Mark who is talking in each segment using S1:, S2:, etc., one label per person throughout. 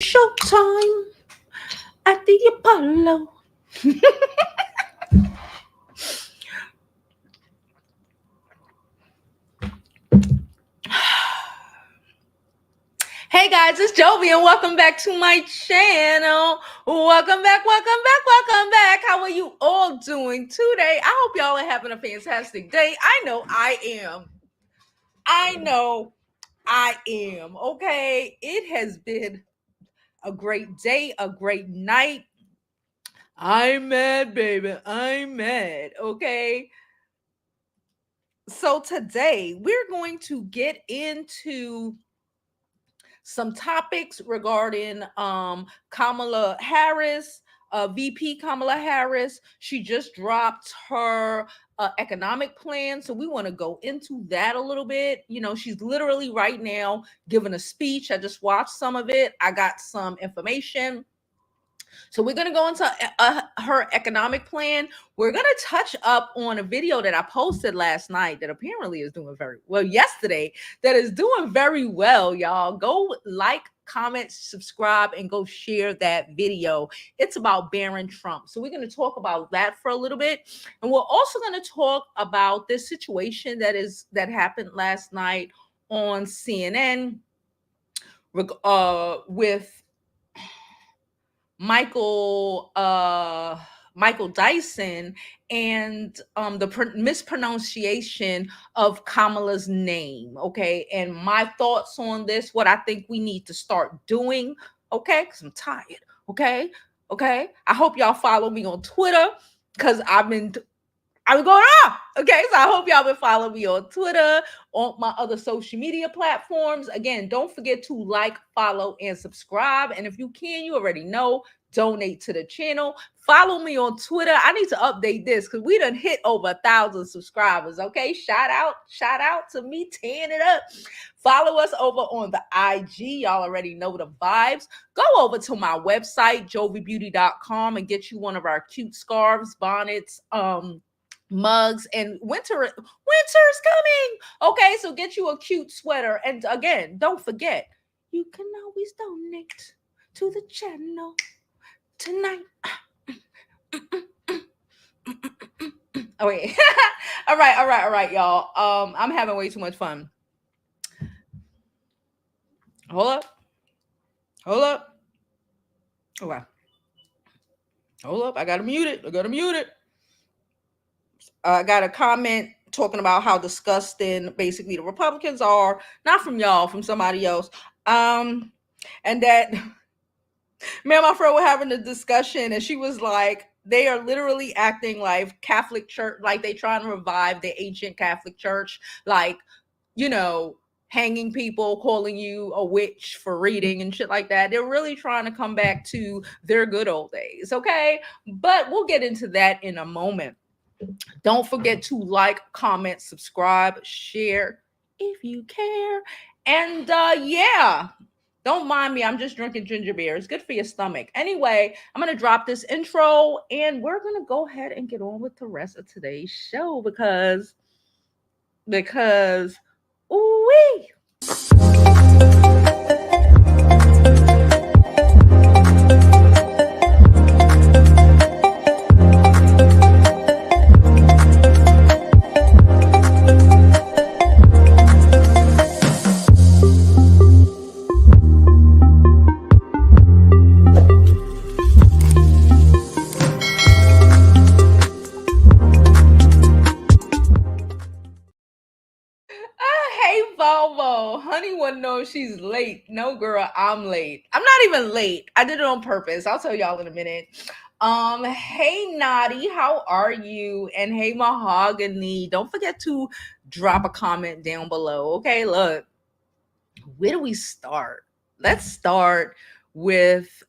S1: Showtime at the Apollo. Hey guys, it's Jovi and welcome back to my channel. Welcome back, welcome back, welcome back. How are you all doing today? I hope y'all are having a fantastic day. I know I am. Okay, it has been a great day, a great night. I'm mad, baby. I'm mad. Okay. So today we're going to get into some topics regarding Kamala Harris, VP Kamala Harris. She just dropped her economic plan. So we want to go into that a little bit. You know, she's literally right now giving a speech. I just watched some of it. I got some information. So we're going to go into her economic plan. We're going to touch up on a video that I posted last night that apparently is doing very well, yesterday, that is doing very well, y'all. Go like, comment, subscribe, and go share that video. It's about Barron Trump. So we're going to talk about that for a little bit. And we're also going to talk about this situation that happened last night on CNN with Michael Dyson and the mispronunciation of Kamala's name. Okay, and my thoughts on this, what I think we need to start doing. Okay, because I'm tired. Okay, I hope y'all follow me on Twitter because I'm going off. Okay, so I hope y'all will follow me on Twitter, on my other social media platforms. Again, don't forget to like, follow, and subscribe. And if you can, you already know, donate to the channel. Follow me on Twitter. I need to update this because we done hit over 1,000 subscribers. Okay, shout out to me, tearing it up. Follow us over on the IG. Y'all already know the vibes. Go over to my website, JOVIBEAUTY.com, and get you one of our cute scarves, bonnets, mugs, and winter's coming. Okay, so get you a cute sweater. And again, don't forget, you can always donate to the channel tonight. Okay. all right, y'all. I'm having way too much fun. Hold up. Okay. Hold up. I gotta mute it. I got a comment talking about how disgusting basically the Republicans are, not from y'all, from somebody else. And that me and my friend were having a discussion, and she was like, they are literally acting like Catholic Church, like they trying to revive the ancient Catholic Church, like, you know, hanging people, calling you a witch for reading and shit like that. They're really trying to come back to their good old days. Okay. But we'll get into that in a moment. Don't forget to like, comment, subscribe, share if you care. And yeah, don't mind me. I'm just drinking ginger beer. It's good for your stomach. Anyway, I'm going to drop this intro and we're going to go ahead and get on with the rest of today's show because ooh-wee. Honey wouldn't know she's late. No, girl, I'm late. I'm not even late. I did it on purpose. I'll tell y'all in a minute. Hey Naughty, how are you? And hey Mahogany, don't forget to drop a comment down below. Okay, look, where do we start? Let's start with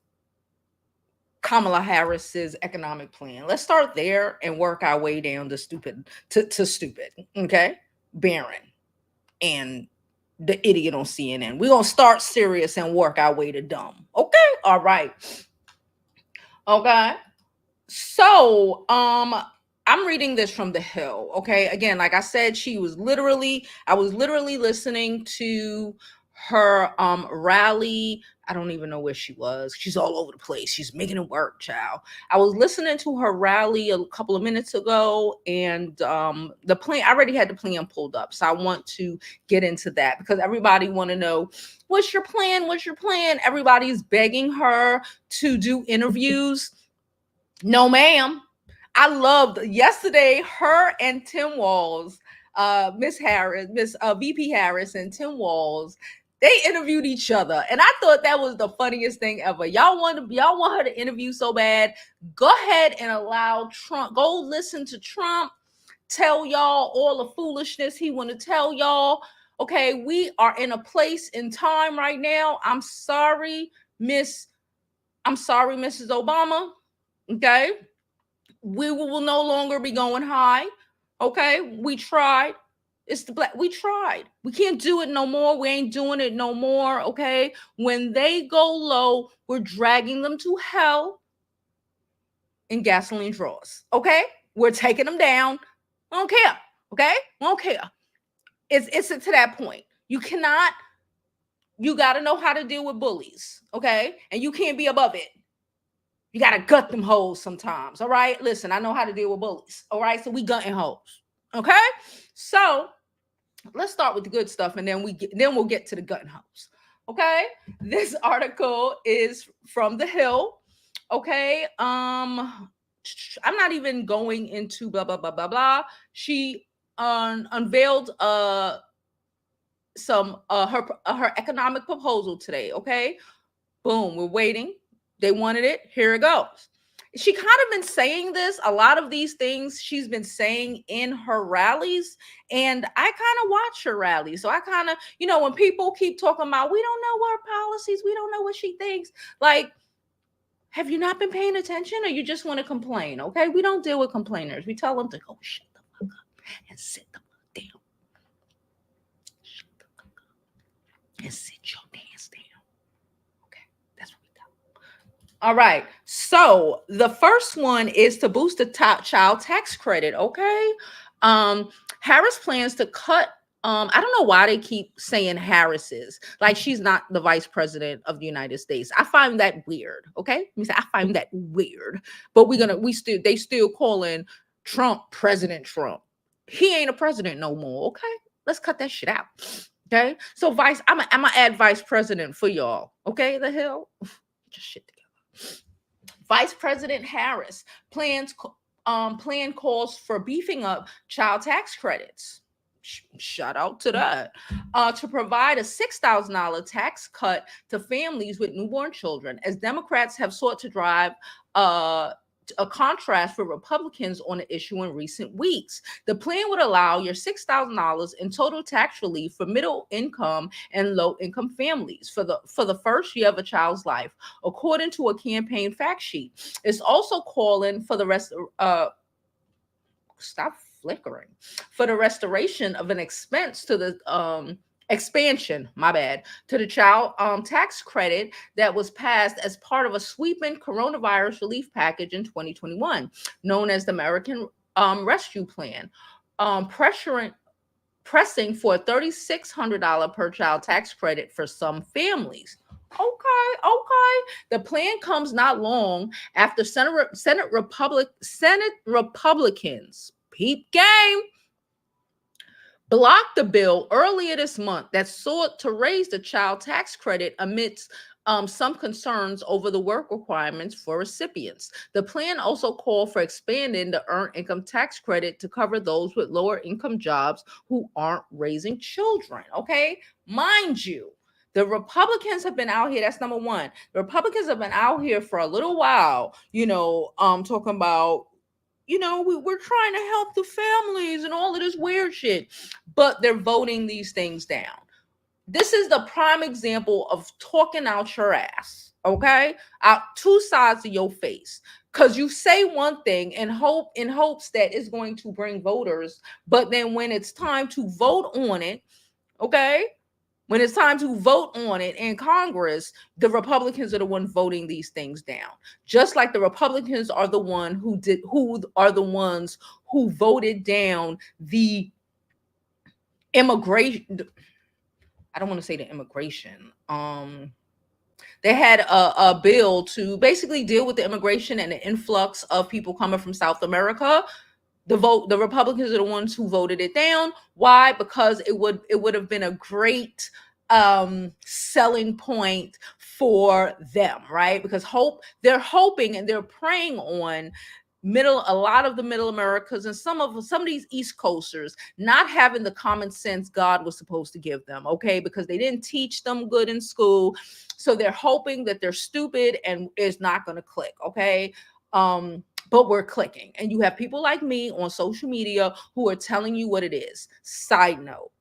S1: Kamala Harris's economic plan. Let's start there and work our way down to stupid. Okay, Barron and the idiot on CNN. We're gonna start serious and work our way to dumb. Okay, all right. Okay. So I'm reading this from The Hill. Okay. Again, like I said, I was literally listening to her rally I don't even know where she was. She's all over the place. She's making it work, child. I was listening to her rally a couple of minutes ago, and the plan, I already had the plan pulled up. So I want to get into that because everybody want to know, what's your plan? What's your plan? Everybody's begging her to do interviews. No, ma'am. I loved yesterday her and Tim Walls, Miss Harris, Miss VP Harris and Tim Walls. They interviewed each other, and I thought that was the funniest thing ever. Y'all want her to interview so bad. Go ahead and allow Trump. Go listen to Trump tell y'all all the foolishness he want to tell y'all. Okay, we are in a place in time right now. I'm sorry, Mrs. Obama. Okay, we will no longer be going high. Okay, we tried. It's the black. We tried. We can't do it no more. We ain't doing it no more. Okay, when they go low, we're dragging them to hell in gasoline drawers. Okay, we're taking them down. I don't care. Okay, I don't care. It's to that point. You cannot. You got to know how to deal with bullies. Okay, and you can't be above it. You got to gut them hoes sometimes. All right. Listen, I know how to deal with bullies. All right. So we gutting hoes. Okay. So let's start with the good stuff and then we'll get to the gutting hoes. Okay. This article is from The Hill. Okay. I'm not even going into blah, blah, blah, blah, blah. She unveiled some her economic proposal today. Okay. Boom. We're waiting. They wanted it. Here it goes. She kind of been saying this, a lot of these things she's been saying in her rallies. And I kind of watch her rallies. So I kind of, when people keep talking about, we don't know her policies, we don't know what she thinks. Like, have you not been paying attention or you just want to complain? Okay. We don't deal with complainers. We tell them to go shut the fuck up and sit the fuck down. Shut the fuck up and sit your ass down. All right. So the first one is to boost the child tax credit. Okay. Harris plans to cut. I don't know why they keep saying Harris's, like she's not the vice president of the United States. I find that weird. Okay. I find that weird. But they still calling Trump President Trump. He ain't a president no more. Okay. Let's cut that shit out. Okay. So I'm gonna add vice president for y'all. Okay. The hell? Just shit together. Vice President Harris plan calls for beefing up child tax credits. Shout out to that. To provide a $6,000 tax cut to families with newborn children, as Democrats have sought to drive a contrast for Republicans on the issue in recent weeks. The plan would allow your $6,000 in total tax relief for middle income and low income families for the first year of a child's life, according to a campaign fact sheet. It's also calling for the for the restoration of an expense to the expansion, to the child tax credit that was passed as part of a sweeping coronavirus relief package in 2021, known as the American Rescue Plan, pressing for a $3,600 per child tax credit for some families. Okay. The plan comes not long after Senate Republicans, peep game, blocked the bill earlier this month that sought to raise the child tax credit amidst some concerns over the work requirements for recipients. The plan also called for expanding the earned income tax credit to cover those with lower income jobs who aren't raising children. Okay, mind you, the Republicans have been out here. That's number one. The Republicans have been out here for a little while, talking about, we're trying to help the families and all of this weird shit, but they're voting these things down. This is the prime example of talking out your ass, okay? Out two sides of your face. Because you say one thing in hopes that it's going to bring voters, but then when it's time to vote on it, okay? When it's time to vote on it in Congress, the Republicans are the one voting these things down. Just like the Republicans are the ones who voted down the immigration. I don't want to say the immigration. They had a bill to basically deal with the immigration and the influx of people coming from South America. The Republicans are the ones who voted it down. Why? Because it would have been a great selling point for them, right? Because they're hoping and they're preying on a lot of the middle Americas and some of these East Coasters not having the common sense God was supposed to give them, okay? Because they didn't teach them good in school. So they're hoping that they're stupid and it's not going to click, okay? But we're clicking. And you have people like me on social media who are telling you what it is. Side note,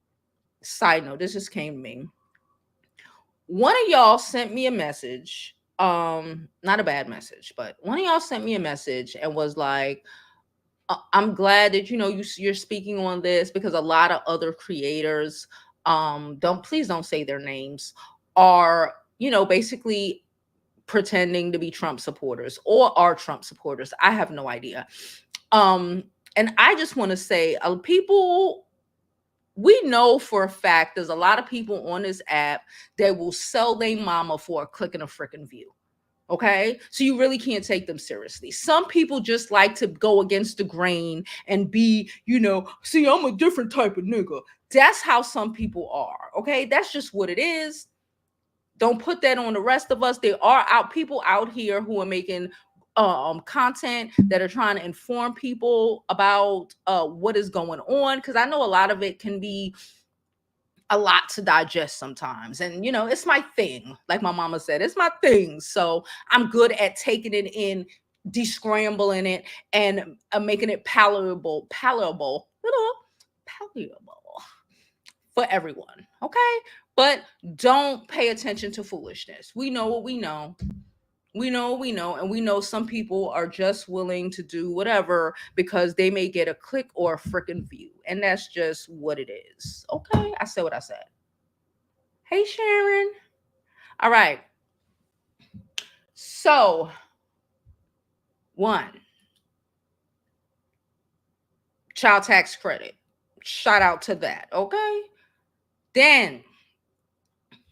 S1: this just came to me. One of y'all sent me a message, not a bad message, but one of y'all sent me a message and was like, I'm glad that you're speaking on this, because a lot of other creators, please don't say their names, are basically pretending to be Trump supporters or are Trump supporters. I have no idea. And I just want to say, people, we know for a fact there's a lot of people on this app that will sell their mama for a click and a freaking view. Okay, so you really can't take them seriously. Some people just like to go against the grain and be, see, I'm a different type of nigga. That's how some people are. Okay, that's just what it is. Don't put that on the rest of us. There are people out here who are making content that are trying to inform people about what is going on, because I know a lot of it can be a lot to digest sometimes. And it's my thing. Like my mama said, it's my thing. So I'm good at taking it in, descrambling it, and making it palatable for everyone. Okay, but don't pay attention to foolishness. We know what we know. And we know some people are just willing to do whatever because they may get a click or a freaking view. And that's just what it is. Okay, I said what I said. Hey, Sharon. All right. So, one, child tax credit. Shout out to that. Okay. Then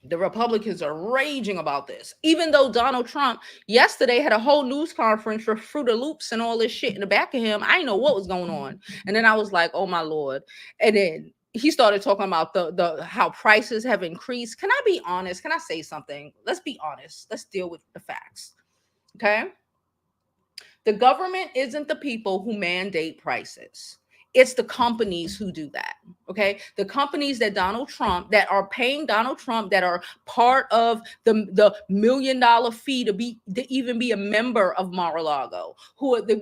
S1: the Republicans are raging about this, even though Donald Trump yesterday had a whole news conference for Fruit of Loops and all this shit in the back of him. I didn't know what was going on. And then I was like, oh my Lord. And then he started talking about the how prices have increased. Can I be honest? Can I say something? Let's be honest. Let's deal with the facts. Okay. The government isn't the people who mandate prices. It's the companies who do that. Okay. The companies that are paying Donald Trump, that are part of the $1 million fee to even be a member of Mar-a-Lago,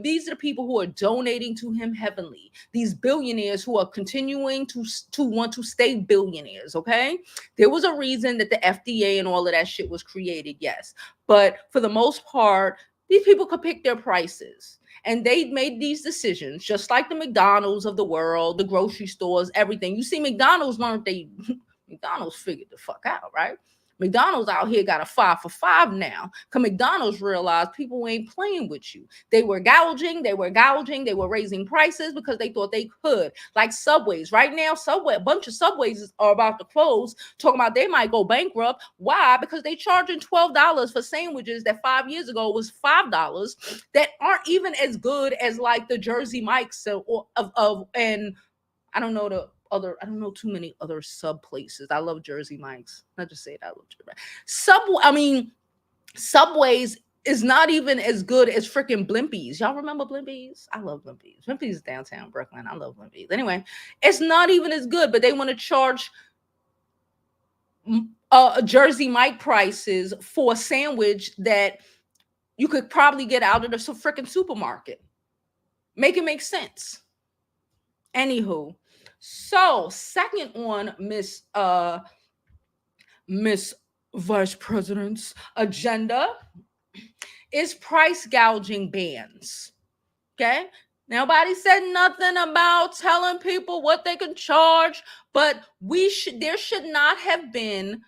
S1: these are the people who are donating to him heavily. These billionaires who are continuing to want to stay billionaires. Okay. There was a reason that the FDA and all of that shit was created. Yes. But for the most part, these people could pick their prices. And they made these decisions, just like the McDonald's of the world, the grocery stores, everything. You see, McDonald's McDonald's figured the fuck out, right? McDonald's out here got a 5 for $5 now. Because McDonald's realized people ain't playing with you. They were gouging, they were raising prices because they thought they could. Like Subways. Right now, a bunch of Subways are about to close, talking about they might go bankrupt. Why? Because they charging $12 for sandwiches that 5 years ago was $5, that aren't even as good as like the Jersey Mike's and I don't know I don't know too many other sub places. I love Jersey Mike's. I just say that I love Jersey Mike's. Subways is not even as good as freaking Blimpies. Y'all remember Blimpies? I love Blimpies. Blimpies is downtown Brooklyn. I love Blimpies. Anyway, it's not even as good, but they want to charge Jersey Mike prices for a sandwich that you could probably get out of the freaking supermarket. Make it make sense. Anywho, so second on Miss Vice President's agenda is price gouging bans. Okay. Nobody said nothing about telling people what they can charge, but there should not have been,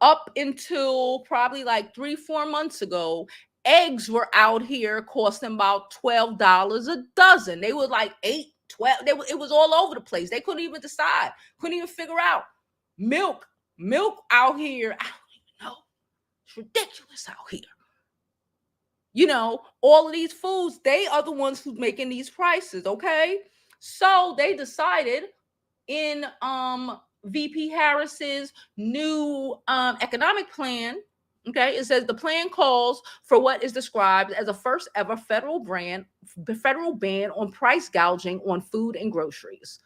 S1: up until probably like 3-4 months ago, eggs were out here costing about $12 a dozen. They were like 8, 12. It was all over the place. They couldn't even couldn't even figure out. Milk out here, I don't even know. It's ridiculous out here. You know, all of these foods, they are the ones who's making these prices, okay? So they decided in VP Harris's new economic plan. Okay, it says the plan calls for what is described as a first ever federal ban on price gouging on food and groceries.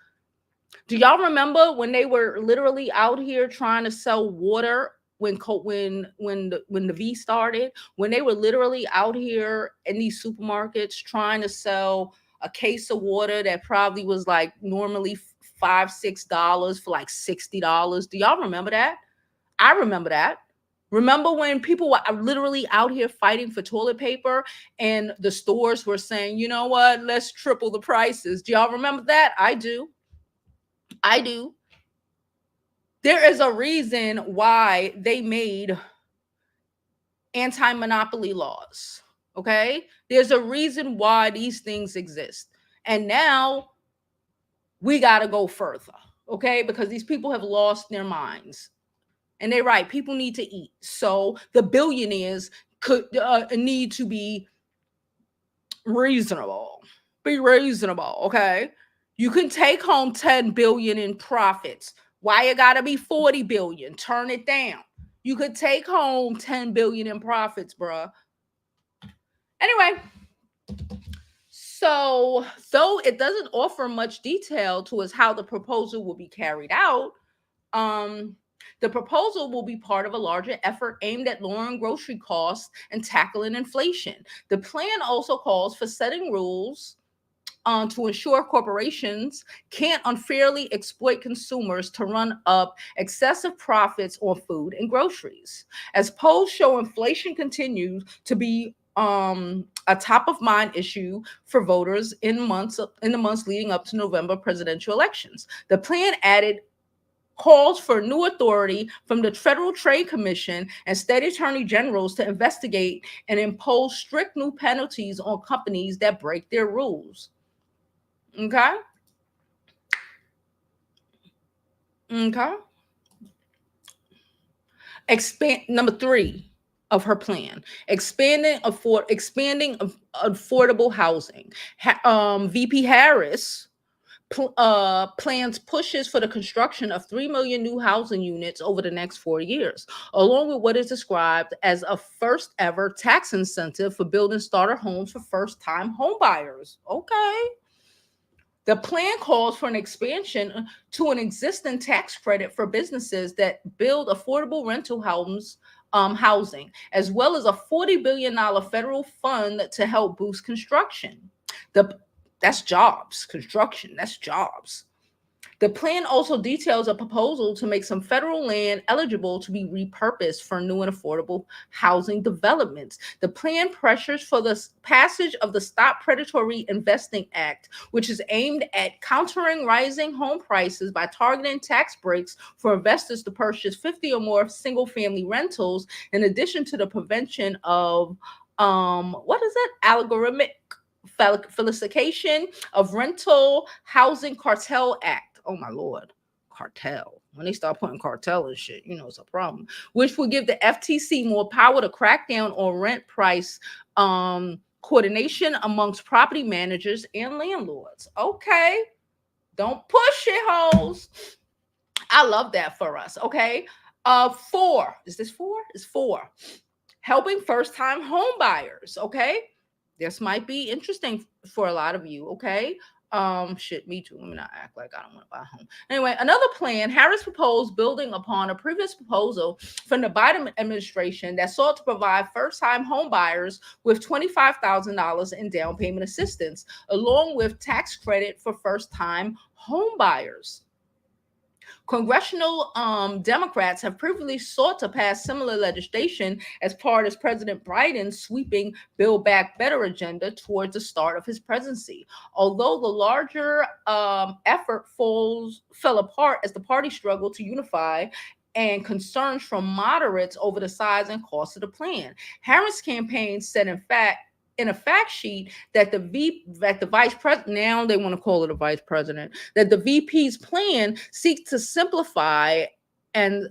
S1: Do y'all remember when they were literally out here trying to sell water when the V started? When they were literally out here in these supermarkets trying to sell a case of water that probably was like normally $5-6 for like $60. Do y'all remember that? I remember that. Remember when people were literally out here fighting for toilet paper and the stores were saying, you know what, let's triple the prices. Do y'all remember that? I do. I do. There is a reason why they made anti-monopoly laws. Okay? There's a reason why these things exist. And now we got to go further. Okay? Because these people have lost their minds. And they're right. People need to eat. So the billionaires could need to be reasonable. Be reasonable. Okay? You can take home 10 billion in profits. Why it gotta be 40 billion? Turn it down. You could take home 10 billion in profits, bruh. Anyway, so though it doesn't offer much detail to us how the proposal will be carried out, the proposal will be part of a larger effort aimed at lowering grocery costs and tackling inflation. The plan also calls for setting rules to ensure corporations can't unfairly exploit consumers to run up excessive profits on food and groceries. As polls show, inflation continues to be a top of mind issue for voters in the months leading up to November presidential elections. The plan added calls for new authority from the Federal Trade Commission and state attorney generals to investigate and impose strict new penalties on companies that break their rules. Okay. Okay. Number 3 of her plan: expanding affordable housing. VP Harris plans pushes for the construction of 3 million new housing units over the next 4 years, along with what is described as a first ever tax incentive for building starter homes for first-time homebuyers. Okay. The plan calls for an expansion to an existing tax credit for businesses that build affordable rental housing, as well as a $40 billion federal fund to help boost construction. That's jobs. Construction, that's jobs. The plan also details a proposal to make some federal land eligible to be repurposed for new and affordable housing developments. The plan pressures for the passage of the Stop Predatory Investing Act, which is aimed at countering rising home prices by targeting tax breaks for investors to purchase 50 or more single-family rentals, in addition to the prevention of algorithmic felicitation of Rental Housing Cartel Act. Oh my Lord, cartel. When they start putting cartel and shit, you know it's a problem. Which will give the FTC more power to crack down on rent price coordination amongst property managers and landlords. Okay, don't push it, hoes. I love that for us. Okay, 4. Is this 4? It's 4. Helping first-time home buyers. Okay, this might be interesting for a lot of you. Okay. Shit, me too. Let me not act like I don't want to buy a home. Anyway, another plan, Harris proposed building upon a previous proposal from the Biden administration that sought to provide first-time home buyers with $25,000 in down payment assistance, along with tax credit for first-time home buyers. Congressional Democrats have previously sought to pass similar legislation as part of President Biden's sweeping Build Back Better agenda towards the start of his presidency. Although the larger effort fell apart as the party struggled to unify and concerns from moderates over the size and cost of the plan. Harris' campaign said, in a fact sheet, that the vice president, now they want to call it a vice president, that the VP's plan seeks to simplify and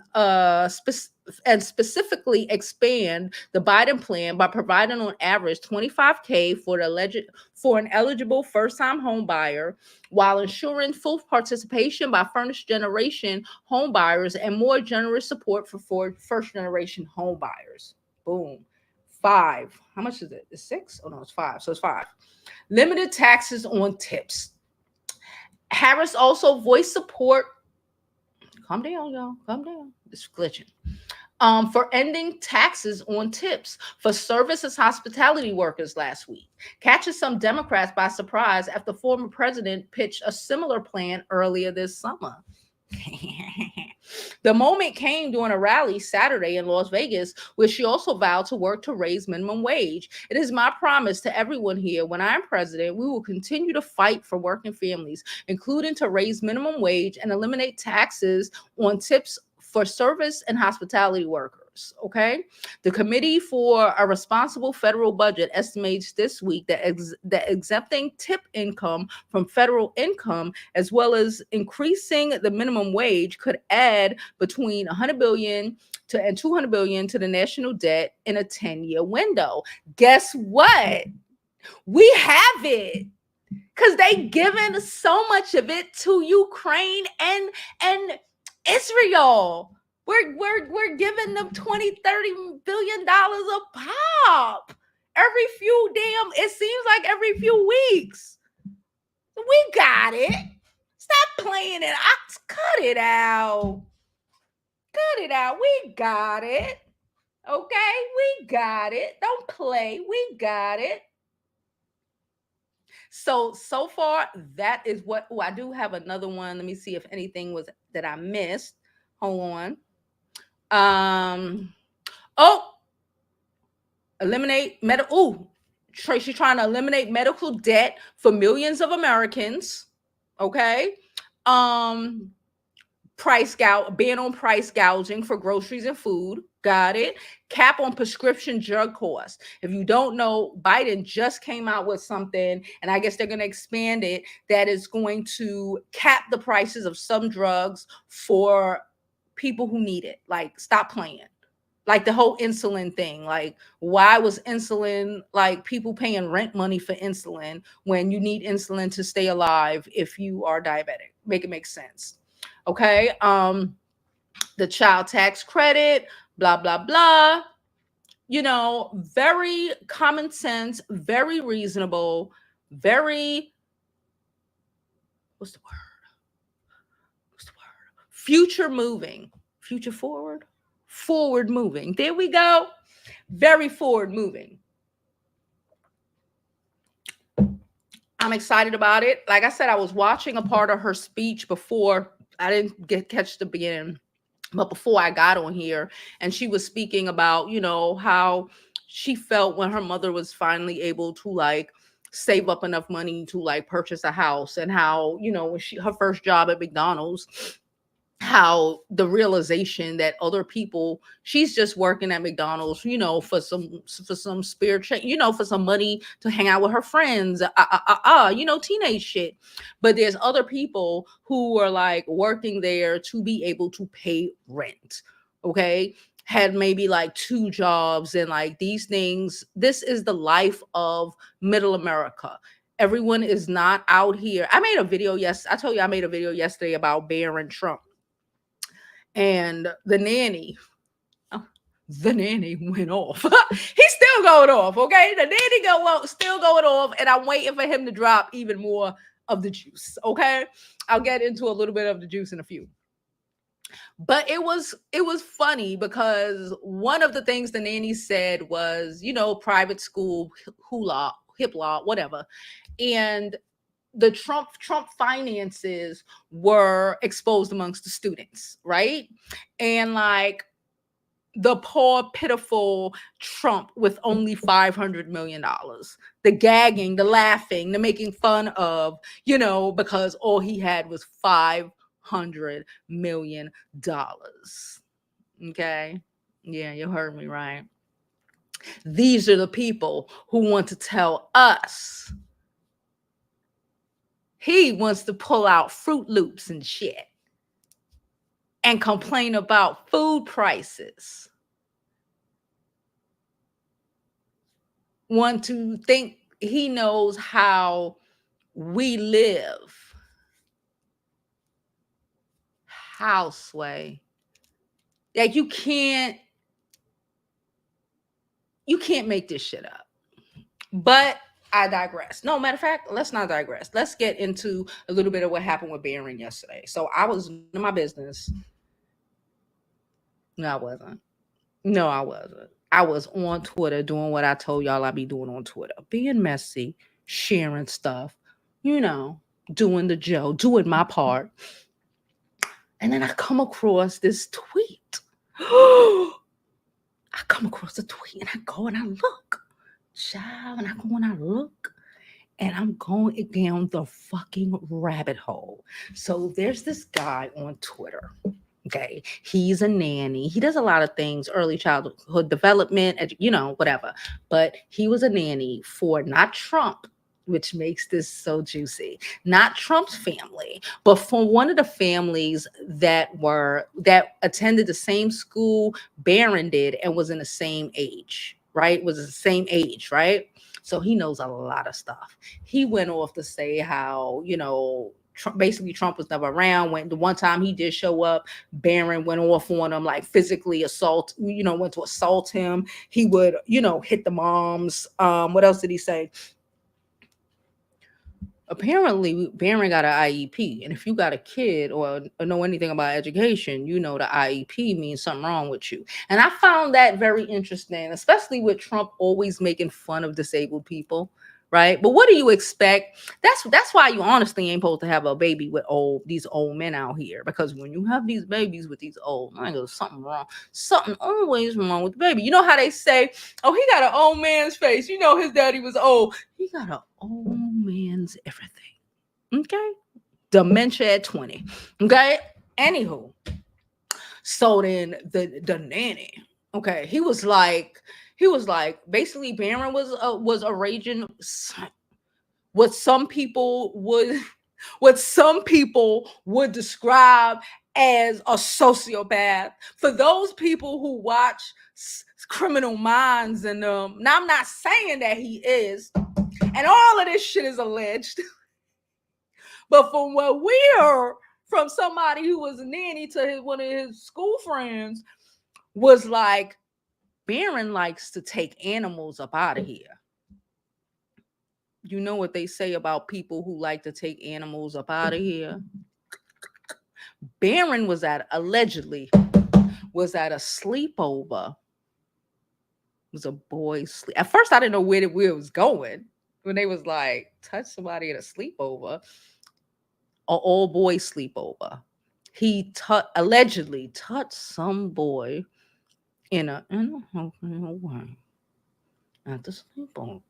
S1: and specifically expand the Biden plan by providing on average 25K for an eligible first-time home buyer, while ensuring full participation by furnished generation home buyers and more generous support for first-generation home buyers. Boom. 5. How much is it? It's 6? Oh no, it's 5. So it's 5. Limited taxes on tips. Harris also voiced support. Calm down, y'all. Calm down. It's glitching. For ending taxes on tips for services hospitality workers last week, catches some Democrats by surprise after former president pitched a similar plan earlier this summer. The moment came during a rally Saturday in Las Vegas, where she also vowed to work to raise minimum wage. It is my promise to everyone here, when I am president, we will continue to fight for working families, including to raise minimum wage and eliminate taxes on tips for service and hospitality workers. Okay, the Committee for a Responsible Federal Budget estimates this week that exempting tip income from federal income, as well as increasing the minimum wage, could add between 100 billion and 200 billion to the national debt in a 10-year window. Guess what? We have it, because they given so much of it to Ukraine and Israel. We're giving them 20-30 billion dollars a pop it seems like every few weeks. We got it. Stop playing it. Cut it out. Cut it out. We got it. Okay? We got it. Don't play. We got it. So far, that is what. Oh, I do have another one. Let me see if anything was that I missed. Hold on. Eliminate medical. Tracy trying to eliminate medical debt for millions of Americans. Okay. Ban on price gouging for groceries and food. Got it. Cap on prescription drug costs. If you don't know, Biden just came out with something, and I guess they're going to expand it, that is going to cap the prices of some drugs for people who need it. Like, stop playing. Like the whole insulin thing. Like, why was insulin, like, people paying rent money for insulin when you need insulin to stay alive if you are diabetic? Make it make sense. Okay. The child tax credit, blah, blah, blah. You know, very common sense, very reasonable, very, what's the word? Future moving, future forward moving. There we go. Very forward moving. I'm excited about it. Like I said, I was watching a part of her speech before. I didn't catch the beginning, but before I got on here, and she was speaking about, you know, how she felt when her mother was finally able to, like, save up enough money to, like, purchase a house, and how, you know, when her first job at McDonald's, how the realization that other people, she's just working at McDonald's, you know, for some spare change, you know, for some money to hang out with her friends, you know, teenage shit. But there's other people who are, like, working there to be able to pay rent. Okay. Had maybe like 2 jobs and like these things. This is the life of middle America. Everyone is not out here. I made a video. Yes, I told you I made a video yesterday about Barron Trump. And the nanny went off. He's still going off, okay? The nanny still going off, and I'm waiting for him to drop even more of the juice, okay? I'll get into a little bit of the juice in a few. But it was funny because one of the things the nanny said was, you know, private school, hula, hip law, whatever. And the Trump finances were exposed amongst the students, right? And like the poor, pitiful Trump with only $500 million, the gagging, the laughing, the making fun of, you know, because all he had was $500 million. Okay. Yeah, you heard me right. These are the people who want to tell us he wants to pull out Fruit Loops and shit and complain about food prices. Want to think he knows how we live. How, Sway? Like you can't make this shit up. But I digress. No, matter of fact, let's not digress. Let's get into a little bit of what happened with Barron yesterday. So I was in my business. No, I wasn't. No, I wasn't. I was on Twitter doing what I told y'all I'd be doing on Twitter, being messy, sharing stuff, you know, doing the Joe, doing my part. And then I come across this tweet. I come across a tweet and I go and I look. Child, and I go and I look. And I'm going down the fucking rabbit hole. So there's this guy on Twitter. Okay. He's a nanny. He does a lot of things, early childhood development, whatever. But he was a nanny for not Trump, which makes this so juicy. Not Trump's family, but for one of the families that attended the same school Barron did and was in the same age, right? Was the same age, right? So he knows a lot of stuff. He went off to say how, Trump was never around. When the one time he did show up, Barron went off on him, like physically went to assault him. He would, hit the moms. What else did he say? Apparently, Barron got an IEP. And if you got a kid or know anything about education, you know the IEP means something wrong with you. And I found that very interesting, especially with Trump always making fun of disabled people, right? But what do you expect? That's why you honestly ain't supposed to have a baby with these old men out here. Because when you have these babies with these old niggas, something wrong. Something always wrong with the baby. You know how they say, oh, he got an old man's face. You know his daddy was old. He got an old man's everything. Okay? Dementia at 20. Okay? Anywho. So then the nanny, okay, he was like, basically Barron was a raging, what some people would describe as a sociopath. For those people who watch Criminal Minds, and now I'm not saying that he is, and all of this shit is alleged, but from what we heard from somebody who was a nanny to one of his school friends, was like, Barron likes to take animals up out of here. You know what they say about people who like to take animals up out of here? Barron allegedly was at a sleepover. It was a boy's sleep. At first, I didn't know where it was going. When they was like, touch somebody at a sleepover, an all boy sleepover. He allegedly touched some boy in a way at the sleepover.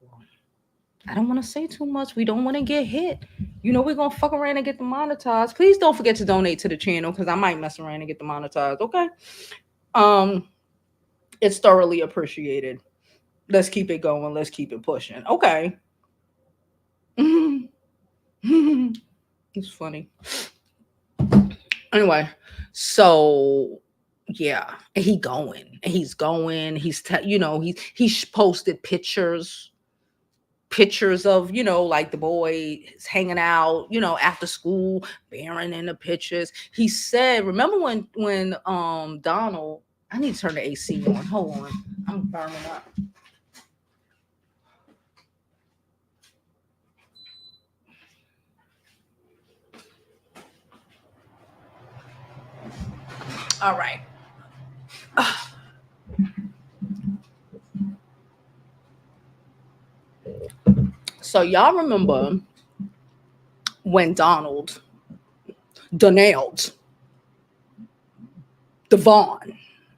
S1: I don't want to say too much. We don't want to get hit. We're going to fuck around and get demonetized. Please don't forget to donate to the channel because I might mess around and get demonetized. Okay. It's thoroughly appreciated. Let's keep it going. Let's keep it pushing. Okay. It's funny. Anyway, so yeah, he's going. He's posted pictures of, like the boy is hanging out, after school, Barron in the pictures. He said, remember when Donald, I need to turn the AC on. Hold on. I'm burning up. All right. So y'all remember when Devon,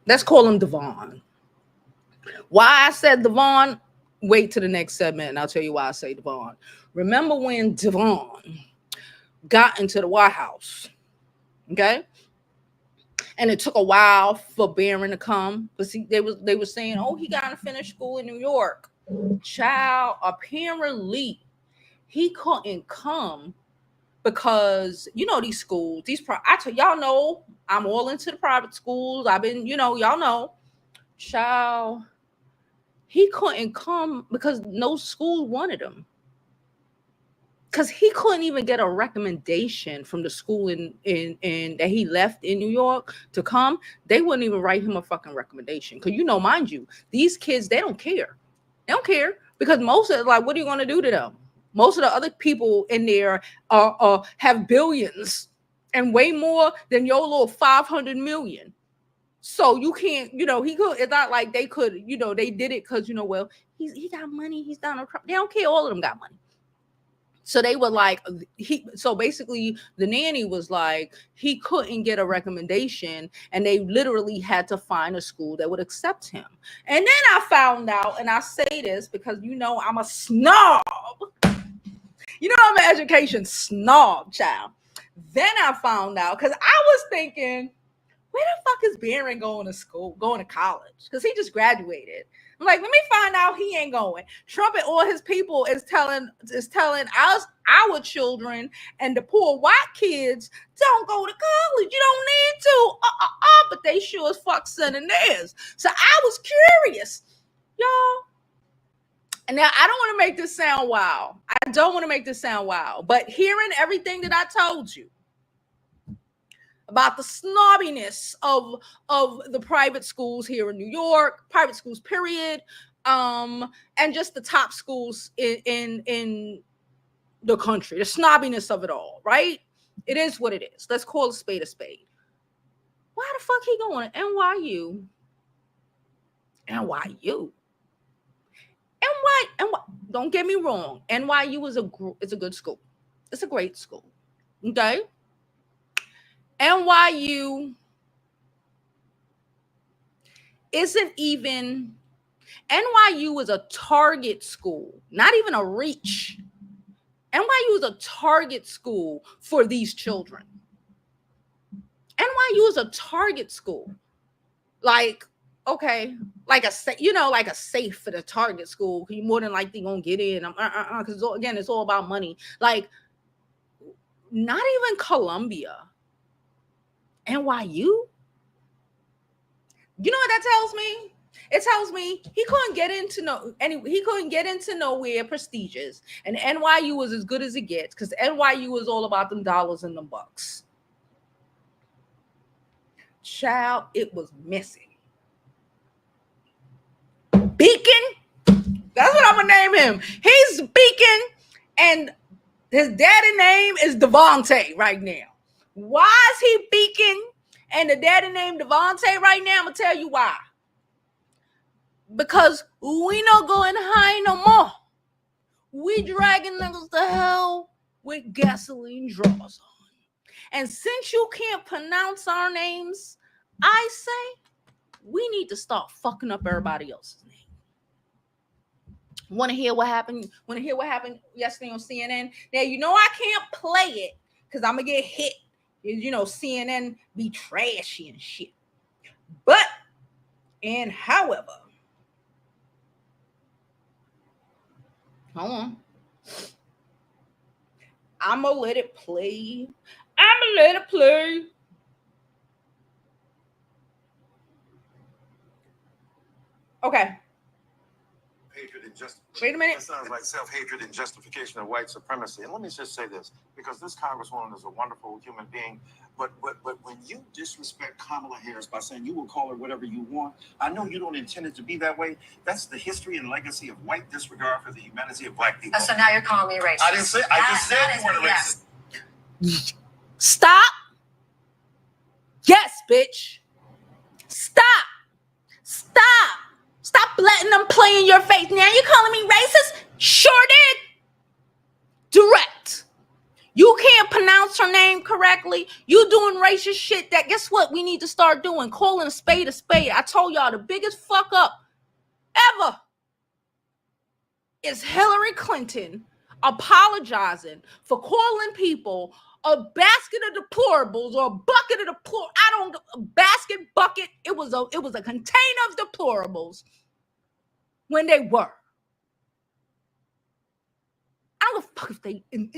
S1: let's call him Devon. Why I said Devon, wait to the next segment and I'll tell you why I say Devon. Remember when Devon got into the White House, okay? And it took a while for Barron to come. But see, they were saying, oh, he got to finish school in New York. Child, apparently he couldn't come because these schools, y'all know I'm all into the private schools. I've been, y'all know, child, he couldn't come because no school wanted him. Because he couldn't even get a recommendation from the school in that he left in New York to come. They wouldn't even write him a fucking recommendation. Because mind you, these kids, they don't care. They don't care because most of what are you going to do to them? Most of the other people in there have billions and way more than your little 500 million. So you can't, he could. It's not like they could, they did it because well, he got money. He's Donald Trump. They don't care. All of them got money. So they were like, so basically the nanny was like, he couldn't get a recommendation and they literally had to find a school that would accept him. And then I found out, and I say this because, I'm a snob. I'm an education snob, child. Then I found out, because I was thinking, where the fuck is Barron going to college? Because he just graduated. I'm like, let me find out he ain't going. Trump and all his people is telling us, our children and the poor white kids, don't go to college. You don't need to. But they sure as fuck sending theirs. So I was curious, y'all. And now I don't want to make this sound wild. But hearing everything that I told you about the snobbiness of the private schools here in New York, private schools, period, and just the top schools in the country, the snobbiness of it all, right? It is what it is. Let's call a spade a spade. Why the fuck he going to NYU? NYU. Don't get me wrong. NYU is a good school. It's a great school. Okay? NYU is a target school, not even a reach. NYU is a target school for these children. NYU is a target school. Like, okay, like a safe for the target school. You more than likely gonna get in. Because again, it's all about money. Like, not even Columbia. NYU? You know what that tells me? It tells me he couldn't get into nowhere prestigious, and NYU was as good as it gets because NYU is all about them dollars and them bucks. Child, it was missing. Beacon, that's what I'm gonna name him. He's Beacon, and his daddy name is Devontae right now. Why is he Beacon and the daddy named Devontae right now? I'm gonna tell you why. Because we not going high no more. We dragging niggas to hell with gasoline draws on. And since you can't pronounce our names, I say we need to start fucking up everybody else's name. Want to hear what happened? Yesterday on CNN? Now, I can't play it because I'm going to get hit. CNN be trashy and shit. But, and however, hold on. I'm going to let it play. Okay. Wait a minute.
S2: That sounds like self-hatred and justification of white supremacy. And let me just say this, because this Congresswoman is a wonderful human being, but when you disrespect Kamala Harris by saying you will call her whatever you want, I know you don't intend it to be that way. That's the history and legacy of white disregard for the humanity of black people.
S3: So now you're calling me racist.
S2: I just said you weren't racist.
S1: Stop. Yes, bitch. Stop. Stop letting them play in your face. Now you calling me racist? Sure did. Direct. You can't pronounce her name correctly. You doing racist shit that, guess what, we need to start doing? Calling a spade a spade. I told y'all the biggest fuck up ever is Hillary Clinton apologizing for calling people a basket of deplorables or a bucket of bucket. It was a container of deplorables when they were. I don't Fuck if they in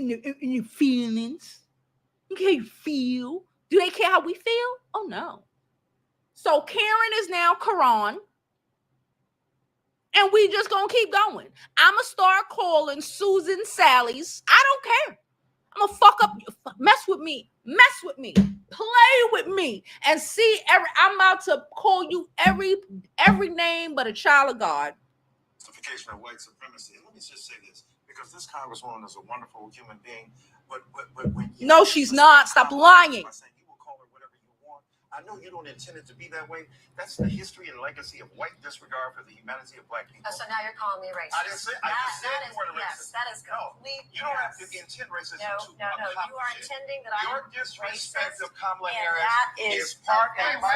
S1: your feelings. You can't feel. Do they care how we feel? Oh no. So Karen is now Karan. And we just gonna keep going. I'ma start calling Susan Sally's. I don't care. I'm gonna fuck up, mess with me, play with me, and see I'm about to call you every name but a child of God.
S2: Justification of white supremacy. And let me just say this, because this Congresswoman is a wonderful human being, but when you
S1: no, she's not. Stop lying.
S2: You will call her whatever you want. I know you don't intend it to be that way. That's the history and legacy of white disregard for the humanity of black people.
S3: So now you're calling me racist.
S2: I just said you were racist.
S3: Yes, that is complete.
S2: You don't have to intend racism to
S3: No. You are intending that
S2: your disrespect
S3: racist,
S2: of Kamala
S3: and
S2: Harris
S3: that is
S2: part of my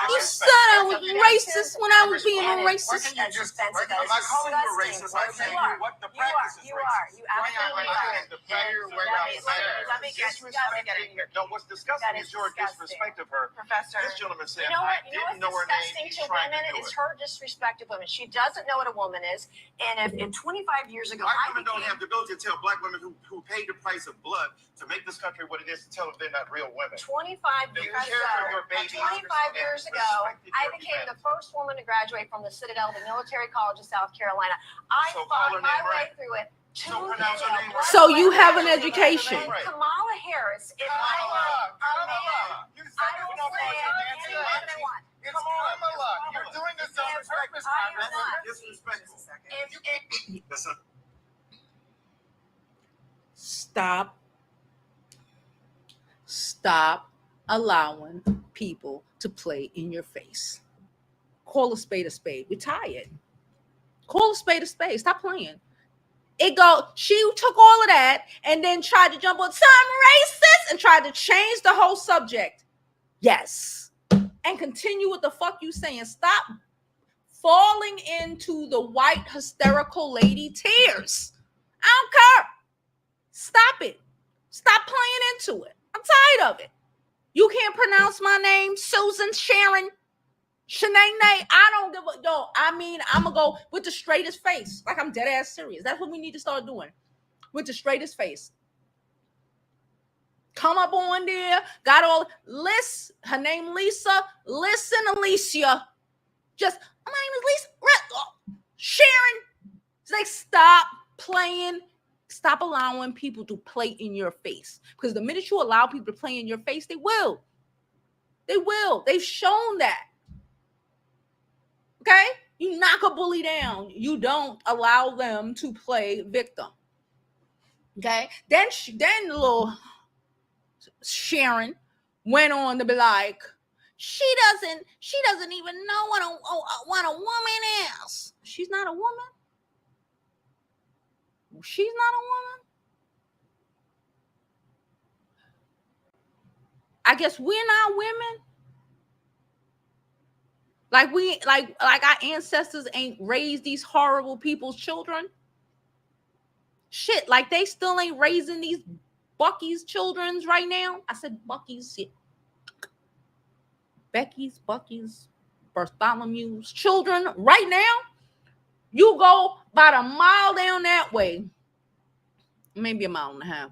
S1: you said I was racist when I was being a racist.
S2: I'm not calling you a racist. I'm saying what the practice is racist.
S3: You are. You absolutely are.
S2: Let me get it here. No, what's disgusting is your disrespect of her.
S3: Professor,
S2: this gentleman said,
S3: you know
S2: I
S3: what's
S2: didn't know her name.
S3: disgusting to women is her disrespect of women. She doesn't know what a woman is. And if 25 years ago,
S2: white women don't have the ability to tell black women who paid the price of blood to make this country what it is, to tell them they're not real women.
S3: 25 years ago, I became the first woman to graduate from the Citadel, the military college of South Carolina. I fought my way through it.
S1: So you have an education.
S3: Kamala Harris, if I were a man, I don't say anything I want.
S2: It's Kamala. You're doing this on purpose, disrespectful.
S1: Stop allowing people to play in your face. Call a spade a spade. We're tired. Call a spade a spade. Stop playing. She took all of that and then tried to jump on some racist and tried to change the whole subject. Yes. And continue with the fuck you saying. Stop falling into the white hysterical lady tears. I don't care. Stop it. Stop playing into it. I'm tired of it. You can't pronounce my name, Susan, Sharon, Shanae. I don't give a no. I mean, I'm gonna go with the straightest face. Like I'm dead ass serious. That's what we need to start doing. With the straightest face. Come up on there. Got all her name Lisa. Listen, Alicia. Just my name is Lisa. Sharon. It's like stop playing. Stop allowing people to play in your face. Because the minute you allow people to play in your face, they will. They will. They've shown that. Okay? You knock a bully down. You don't allow them to play victim. Okay? Then little Sharon went on to be like, she doesn't even know what a woman is. She's not a woman. She's not a woman. I guess we're not women. Like our ancestors ain't raised these horrible people's children. Shit, like they still ain't raising these Bucky's children's right now. I said Bucky's shit. Becky's, Bucky's, Bartholomew's children right now. You go about a mile down that way, maybe a mile and a half.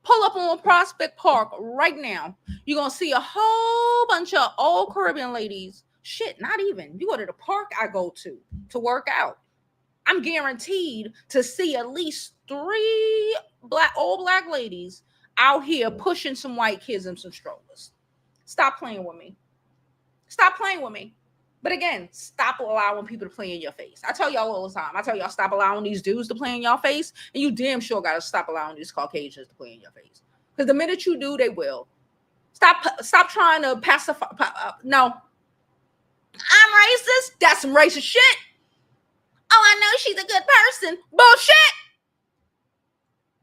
S1: Pull up on Prospect Park right now. You're going to see a whole bunch of old Caribbean ladies. Shit, not even. You go to the park I go to work out. I'm guaranteed to see at least 3 old black ladies out here pushing some white kids in some strollers. Stop playing with me. Stop playing with me. But again, stop allowing people to play in your face. I tell y'all all the time. I tell y'all stop allowing these dudes to play in your face. And you damn sure got to stop allowing these Caucasians to play in your face. Because the minute you do, they will. Stop trying to pacify. No. I'm racist. That's some racist shit. Oh, I know she's a good person. Bullshit.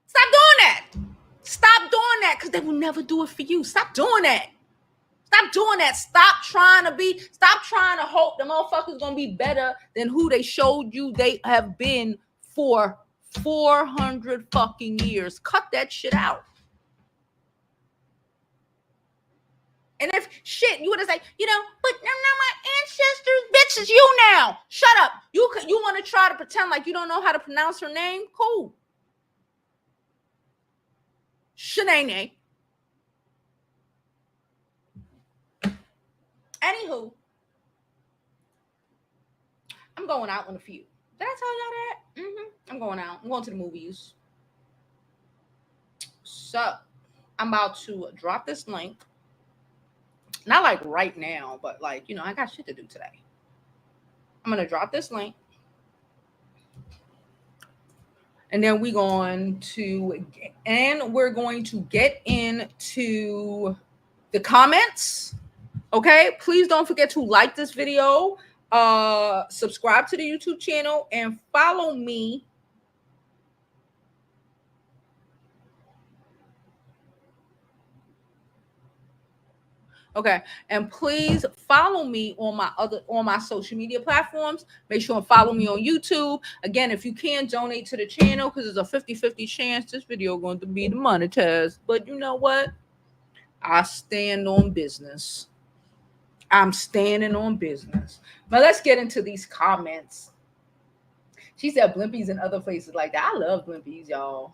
S1: Stop doing that. Stop doing that because they will never do it for you. Stop doing that. Stop doing that. Stop trying to hope the motherfuckers gonna be better than who they showed you they have been for 400 fucking years. Cut that shit out. And if shit, you would have said, you know, but no, my ancestors, bitch, is you now. Shut up. You want to try to pretend like you don't know how to pronounce her name? Cool. Shanae. Anywho, I'm going out in a few. Did I tell y'all that? I'm going out. I'm going to the movies. So I'm about to drop this link. Not like right now, but like, you know, I got shit to do today. I'm going to drop this link. And then we're going to get into the comments. Okay, please don't forget to like this video, subscribe to the YouTube channel, and follow me. Okay, and please follow me on my social media platforms. Make sure and follow me on YouTube. Again, if you can, donate to the channel, because there's a 50-50 chance this video is going to be demonetized. But you know what? I stand on business. I'm standing on business. But let's get into these comments. She said Blimpies and other places like that. I love Blimpies, y'all.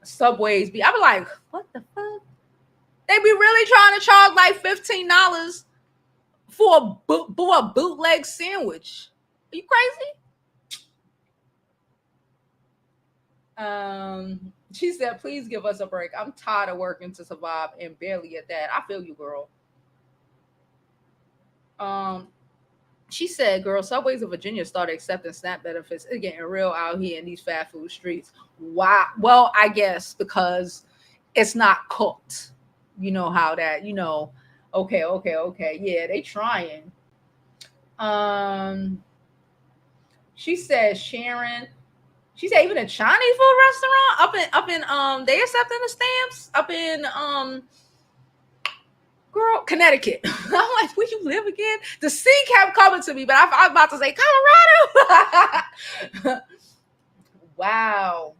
S1: Subways be. I be like, what the fuck? They be really trying to charge like $15 for a bootleg sandwich. Are you crazy? She said, please give us a break. I'm tired of working to survive and barely at that. I feel you, girl. She said, girl, Subways of Virginia started accepting SNAP benefits. It's getting real out here in these fast food streets. Why? Well, I guess because it's not cooked. You know how that, you know, okay. Yeah, they trying. She said, Sharon, she said even a Chinese food restaurant up in they accepting the stamps up in girl, Connecticut. I'm like, where you live again? The C kept coming to me, but I was about to say Colorado. Wow.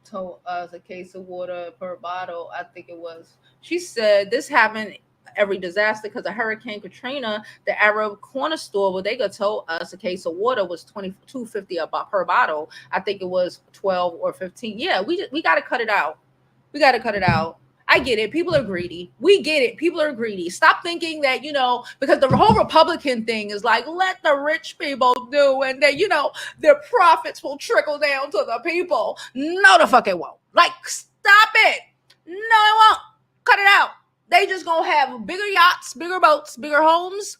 S1: Told us a case of water per bottle. I think it was. She said this happened every disaster because of Hurricane Katrina. The Arab corner store where they told us a case of water was $22.50 per bottle. I think it was 12 or 15. Yeah, we got to cut it out. We got to cut it out. I get it. People are greedy. We get it. People are greedy. Stop thinking that, you know, because the whole Republican thing is like, let the rich people do, and then, you know, their profits will trickle down to the people. No, the fuck it won't. Like, stop it. No, it won't. Cut it out. They just gonna have bigger yachts, bigger boats, bigger homes,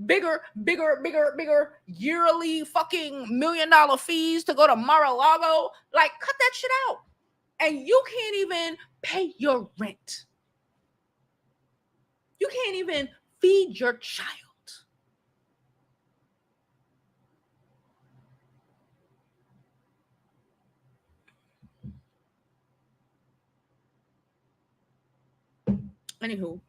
S1: bigger yearly fucking $1 million fees to go to Mar-a-Lago. Like, cut that shit out. And you can't even pay your rent. You can't even feed your child. Anywho,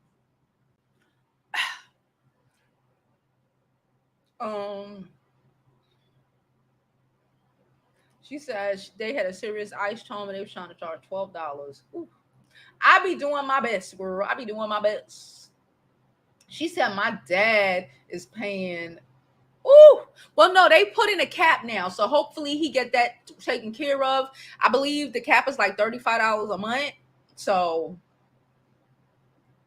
S1: she says they had a serious ice storm and they were trying to charge $12. Ooh. I be doing my best, girl. I be doing my best. She said my dad is paying. Ooh, well, no, they put in a cap now, so hopefully he get that taken care of. I believe the cap is like $35 a month. So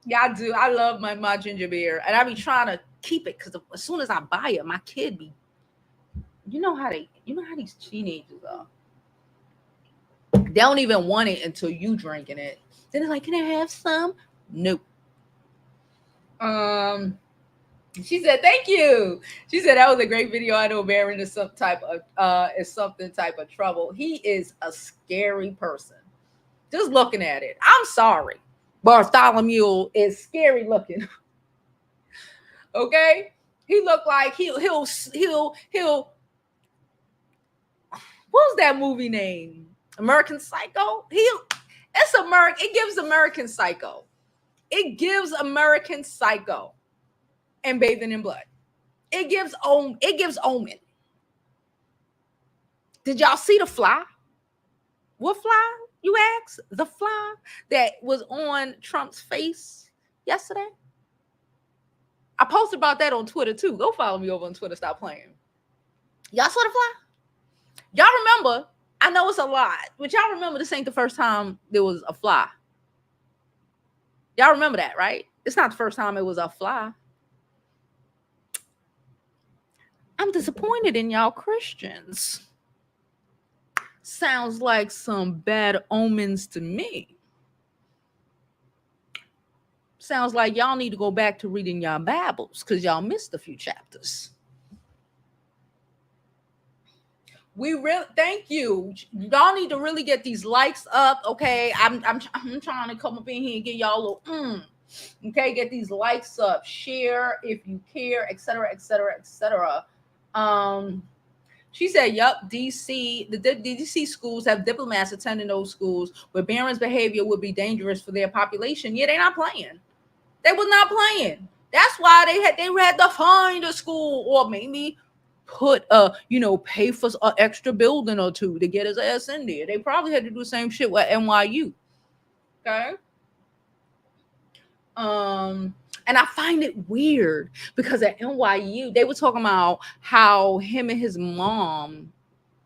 S1: yeah, I do. I love my ginger beer, and I be trying to keep it because as soon as I buy it, my kid be. You know how these teenagers are. They don't even want it until you drinking it. Then they're like, "Can I have some?" Nope. She said, "Thank you." She said that was a great video. I know Baron is something type of trouble. He is a scary person. Just looking at it, I'm sorry, Bartholomew is scary looking. Okay, he looked like he'll. What's that movie name? American Psycho. It's American. It gives American Psycho. It gives American Psycho. And Bathing in Blood. It gives Omen. Did y'all see The Fly? What fly? You ask? The fly that was on Trump's face yesterday. I posted about that on Twitter too. Go follow me over on Twitter. Stop playing. Y'all saw the fly? Y'all remember? I know it's a lot, but y'all remember this ain't the first time there was a fly. Y'all remember that, right? It's not the first time it was a fly. I'm disappointed in y'all Christians. Sounds like some bad omens to me. Sounds like y'all need to go back to reading y'all Bibles because y'all missed a few chapters. We really thank you. Y'all need to really get these likes up, okay? I'm trying to come up in here and get y'all a little okay, get these likes up, share if you care, etc., etc., etc. She said, yup, DC, the DC schools have diplomats attending those schools where Barron's behavior would be dangerous for their population. Yeah, they're not playing. They was not playing. That's why they had to find a school or maybe put pay for an extra building or two to get his ass in there. They probably had to do the same shit with NYU. Okay. And I find it weird because at NYU, they were talking about how him and his mom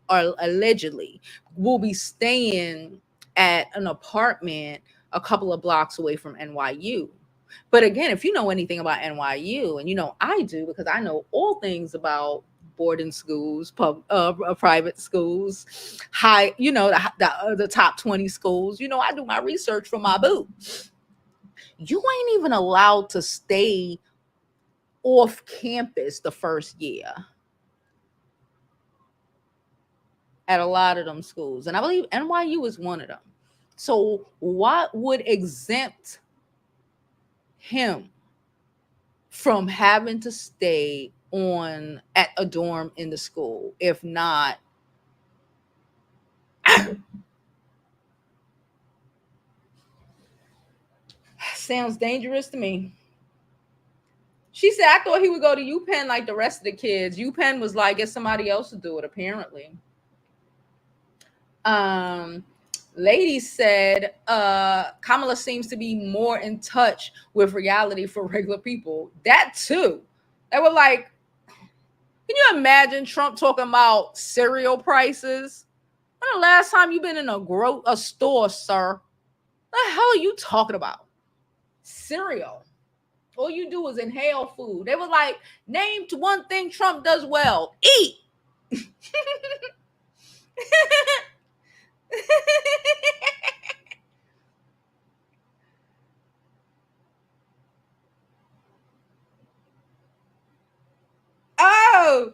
S1: are allegedly will be staying at an apartment a couple of blocks away from NYU. But again, if you know anything about NYU, and you know I do because I know all things about boarding schools, private schools, high, the top 20 schools. I do my research for my boo. You ain't even allowed to stay off campus the first year at a lot of them schools. And I believe NYU is one of them. So what would exempt him from having to stay at a dorm in the school, if not sounds dangerous to me. She said, I thought he would go to UPenn like the rest of the kids. UPenn was like, get somebody else to do it, apparently. Lady said, Kamala seems to be more in touch with reality for regular people. That too. They were like, can you imagine Trump talking about cereal prices? When the last time you been in a store, sir? What the hell are you talking about? Cereal. All you do is inhale food. They were like, name one thing Trump does well. Eat. Oh,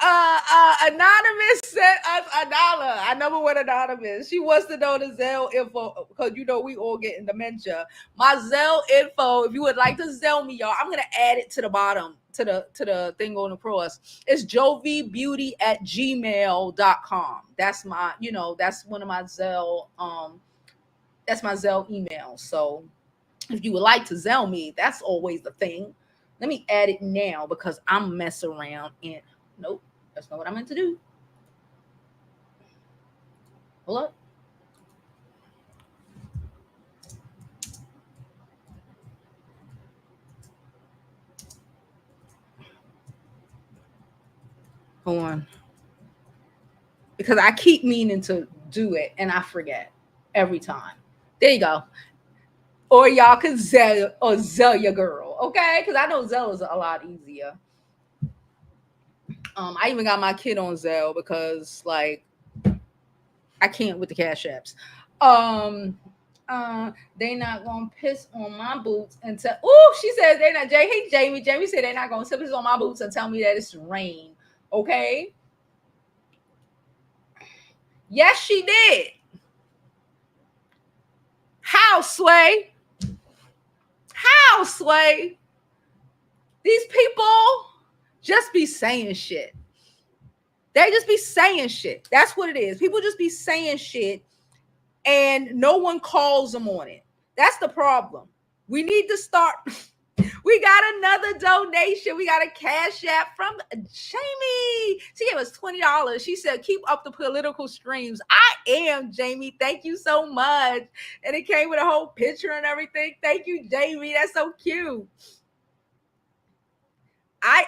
S1: Anonymous sent us $1. I never went anonymous. She wants to know the Zelle info because we all get in dementia. My Zelle info, if you would like to Zelle me, y'all, I'm gonna add it to the bottom to the thing going across. It's JOVIBEAUTY@gmail.com. That's my, that's one of my Zelle. That's my Zelle email. So if you would like to Zelle me, that's always the thing. Let me add it now because I'm messing around and nope. That's not what I meant to do. Hold up. Hold on. Because I keep meaning to do it and I forget every time. There you go. Or y'all can Zelle your girl, okay? Because I know Zelle is a lot easier. I even got my kid on Zelle because I can't with the cash apps. They not gonna piss on my boots and tell. Oh, she says they not. Hey, Jamie. Jamie said they're not gonna piss on my boots and tell me that it's rain. Okay. Yes, she did. How, Sway? How, Sway? These people just be saying shit. They just be saying shit. That's what it is. People just be saying shit and no one calls them on it. That's the problem. We need to start We got another donation. We got a cash app from Jamie. She gave us $20. She said, keep up the political streams. I am, Jamie. Thank you so much. And it came with a whole picture and everything. Thank you, Jamie. That's so cute. I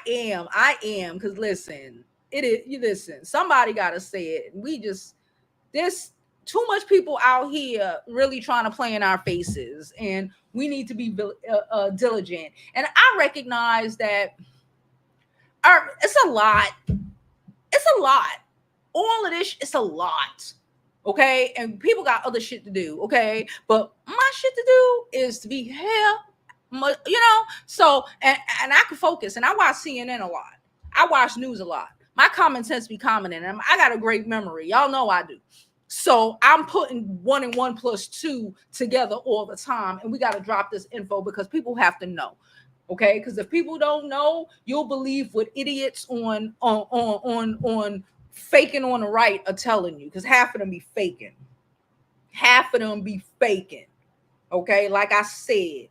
S1: am. Because listen, it is, you listen, somebody got to say it. There's too much people out here really trying to play in our faces, and we need to be diligent. And I recognize that it's a lot. It's a lot. All of this, it's a lot. Okay. And people got other shit to do. Okay. But my shit to do is to be here, So, and I can focus, and I watch CNN a lot. I watch news a lot. My common sense be commenting. I got a great memory. Y'all know I do. So I'm putting 1 and 1 plus 2 together all the time. And we got to drop this info because people have to know. Okay. Because if people don't know, you'll believe what idiots on faking on the right are telling you. Because half of them be faking. Half of them be faking. Okay. Like I said.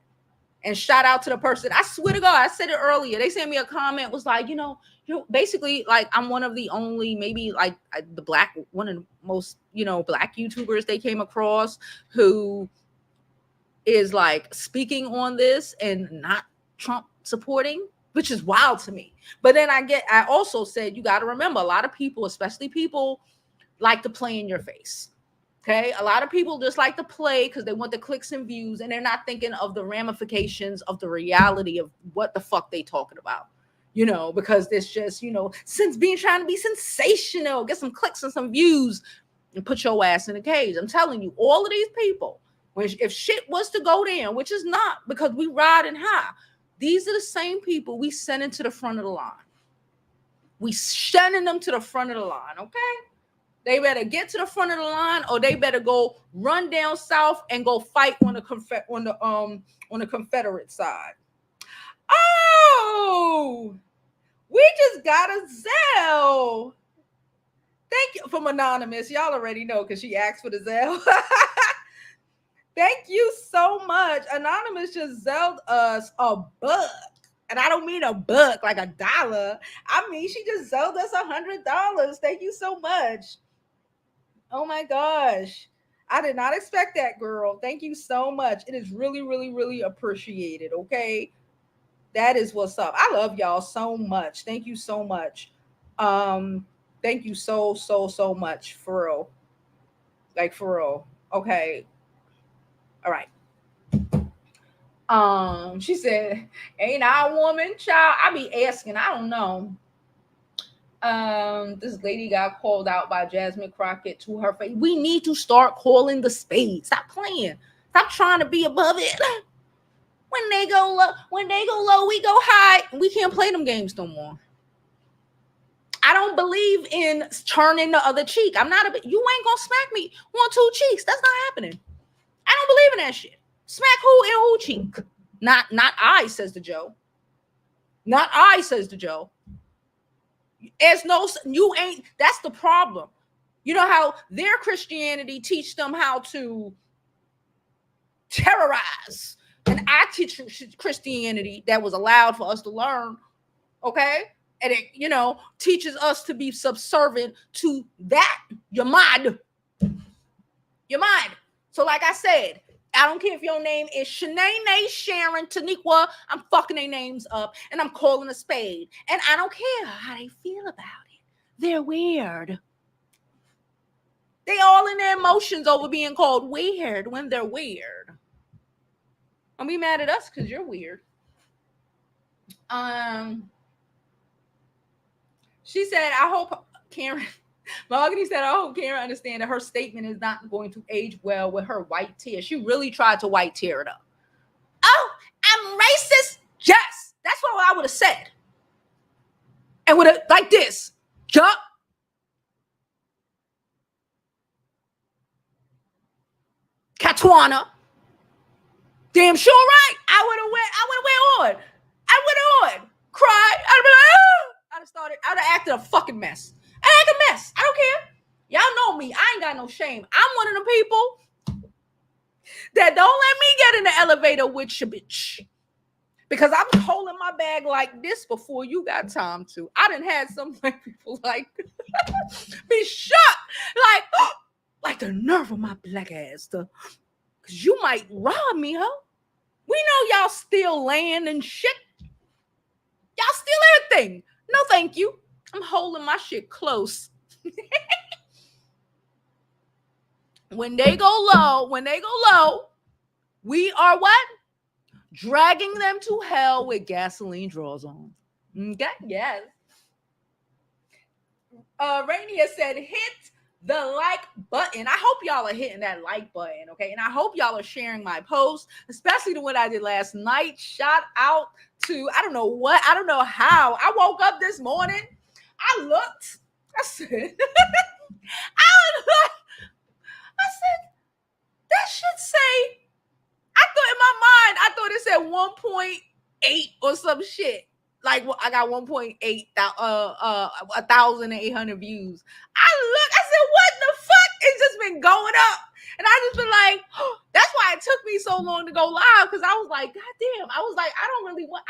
S1: And shout out to the person. I swear to God, I said it earlier. They sent me a comment, was like, basically, like, I'm one of the only, maybe like one of the most, black YouTubers they came across who is like speaking on this and not Trump supporting, which is wild to me. But then I also said, you got to remember, a lot of people, especially people, like to play in your face. Okay, a lot of people just like to play because they want the clicks and views, and they're not thinking of the ramifications of the reality of what the fuck they talking about. Because it's just, since trying to be sensational, get some clicks and some views, and put your ass in a cage. I'm telling you, all of these people, if shit was to go down, which is not, because we riding high, these are the same people we sending to the front of the line. We sending them to the front of the line, okay? They better get to the front of the line, or they better go run down south and go fight on the Confederate side. Oh, we just got a Zelle. Thank you from Anonymous. Y'all already know because she asked for the Zelle. Thank you so much. Anonymous just zelled us a buck. And I don't mean a buck like $1. I mean, she just zelled us $100. Thank you so much. Oh my gosh. I did not expect that, girl. Thank you so much. It is really, really, really appreciated. Okay. That is what's up. I love y'all so much. Thank you so much. Thank you so much, for real. Like, for real. Okay. All right. She said, ain't I a woman, child? I be asking, I don't know. This lady got called out by Jasmine Crockett to her face. We need to start calling the spade. Stop playing. Stop trying to be above it. When they go low, we go high. We can't play them games no more. I don't believe in turning the other cheek. You ain't gonna smack me on 2 cheeks. That's not happening. I don't believe in that shit. Smack who in who cheek? Not I, says the Joe. Not I, says the Joe. You ain't, that's the problem. You know how their Christianity teach them how to terrorize. And I teach Christianity that was allowed for us to learn. Okay. And it, teaches us to be subservient to that. Your mind. So like I said, I don't care if your name is Shanae, Sharon, Taniqua. I'm fucking their names up and I'm calling a spade. And I don't care how they feel about it. They're weird. They all in their emotions over being called weird when they're weird. Don't be mad at us because you're weird. She said, I hope Karen... Mahogany said, I hope Karen understands that her statement is not going to age well with her white tear. She really tried to white tear it up. Oh, I'm racist? Yes. That's what I would have said. And would have, like this. Yup. Katwana. Damn sure right. I would have went on. Cried. I'd have been like, I'd have acted a fucking mess. I act a mess. I don't care. Y'all know me. I ain't got no shame. I'm one of the people that don't let me get in the elevator with your bitch. because I'm holding my bag like this before you got time to. I done had some white people like be shocked, like like the nerve of my black ass, cause you might rob me, huh? We know y'all steal land and shit. Y'all steal everything. No, thank you. I'm holding my shit close. When they go low, we are what? Dragging them to hell with gasoline draws on. Okay, yes. Rainier said, hit the like button. I hope y'all are hitting that like button, okay? And I hope y'all are sharing my post, especially the one I did last night. Shout out to, I don't know what, I don't know how. I woke up this morning, I looked, I said, I said, that should say, I thought in my mind, I thought it said 1.8 or some shit. Like I got 1.8 1,800 views. I said, what the fuck? It's just been going up. And I just been like, oh, that's why it took me so long to go live. Cause I was like, God damn. I was like, I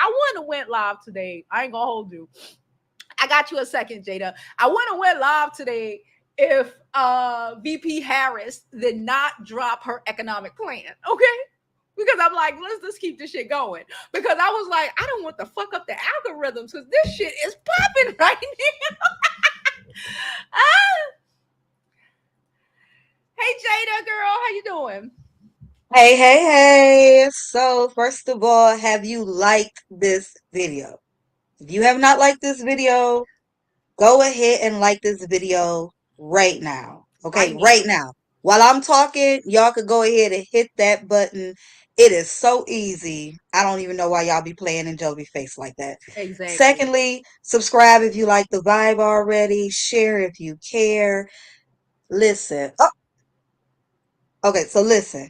S1: wouldn't have went live today. I ain't gonna hold you. I got you a second, Jada. I wouldn't have went live today if VP Harris did not drop her economic plan. Okay. Because I'm like, let's just keep this shit going. Because I was like, I don't want to fuck up the algorithms because this shit is popping right now. Ah. Hey Jada, girl, how you doing?
S4: Hey, hey, hey. So, first of all, have you liked this video? If you have not liked this video, go ahead and like this video right now. Okay,
S1: Right
S4: right
S1: now.
S4: now. While I'm talking, y'all could go ahead and hit that button. It is so easy. I don't even know why y'all be playing in Jovi face like that.
S1: Exactly.
S4: Secondly, subscribe if you like the vibe already. Share if you care. Listen. Oh, okay, so listen.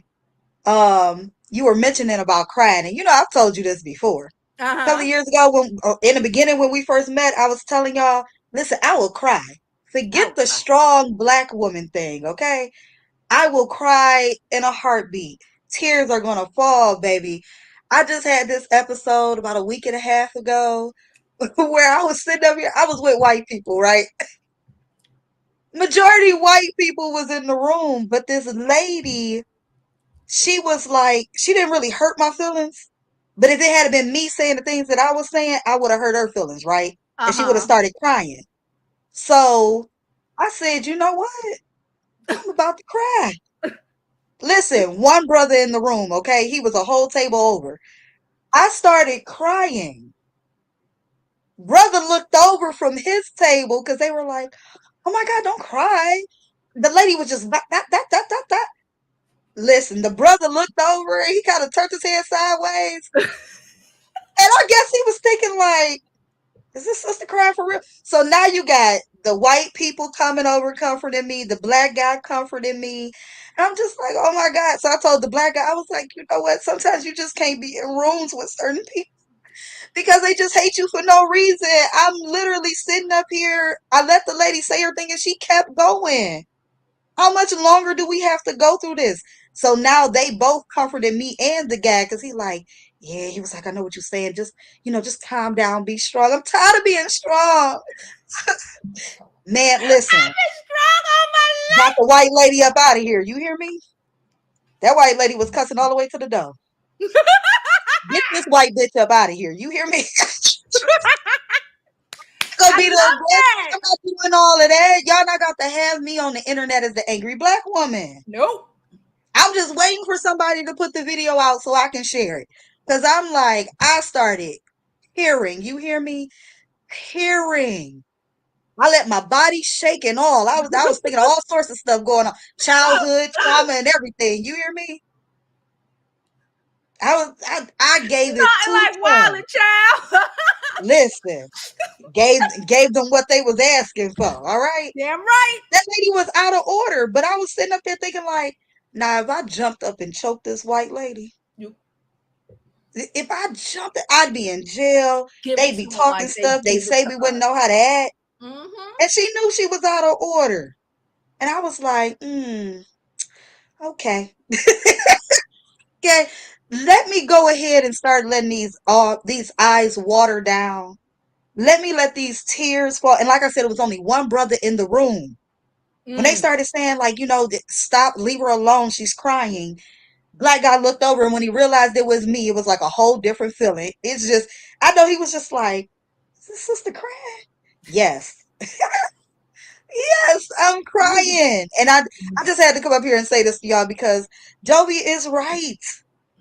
S4: You were mentioning about crying, and I've told you this before. A couple
S1: Uh-huh.
S4: of years ago, when in the beginning when we first met, I was telling y'all, listen, I will cry. Forget the
S1: Okay.
S4: strong black woman thing, okay? I will cry in a heartbeat. Tears are gonna fall, baby. I just had this episode about a week and a half ago where I was sitting up here. I was with white people, right? Majority white people was in the room, but this lady, she was like, she didn't really hurt my feelings. But if it had been me saying the things that I was saying, I would have hurt her feelings, right? And she would have
S1: Uh-huh.
S4: started crying. So I said, you know what? I'm about to cry. Listen, one brother in the room, okay? He was a whole table over. I started crying. Brother looked over from his table because they were like, oh my God, don't cry. The lady was just that. Listen, the brother looked over and he kind of turned his head sideways. And I guess he was thinking like, is this sister crying for real? So now you got the white people coming over comforting me, the black guy comforting me. And I'm just like, oh my God. So I told the black guy, I was like, you know what? Sometimes you just can't be in rooms with certain people because they just hate you for no reason. I'm literally sitting up here. I let the lady say her thing and she kept going. How much longer do we have to go through this? So now they both comforted me and the guy because he like, yeah, he was like, I know what you're saying. Just calm down, be strong. I'm tired of being strong. Man, listen,
S1: I've been strong all my
S4: got the white lady up out of here. You hear me? That white lady was cussing all the way to the door. Get this white bitch up out of here. You hear me? Gonna
S1: I
S4: be the
S1: love
S4: aggressor.
S1: that.
S4: I'm not doing all of that. Y'all not got to have me on the internet as the angry black woman.
S1: Nope.
S4: I'm just waiting for somebody to put the video out so I can share it. Because I'm like, I started hearing. You hear me? Hearing. I let my body shake and all. I was thinking all sorts of stuff going on. Childhood trauma and everything. You hear me? I gave it
S1: Nothing
S4: two
S1: like wild
S4: times.
S1: and child.
S4: Listen, gave them what they was asking for. All right.
S1: Damn right.
S4: That lady was out of order, but I was sitting up there thinking like, now if I jumped up and choked this white lady,
S1: You
S4: if I jumped, I'd be in jail.
S1: give it
S4: They'd be
S1: to them
S4: talking
S1: like they
S4: stuff. They
S1: gave it
S4: say
S1: to
S4: we wouldn't
S1: us.
S4: know how to act.
S1: Mm-hmm.
S4: And she knew she was out of order. And I was like, okay. Okay. let me go ahead and start letting these eyes water down. Let me let these tears fall. And like I said, it was only one brother in the room. When they
S1: Mm.
S4: started saying, like, stop, leave her alone, she's crying. Black guy looked over, and when he realized it was me, it was like a whole different feeling. It's just, I know he was just like, is this sister crying? Yes. Yes, I'm crying. And I just had to come up here and say this to y'all because Jovi is right.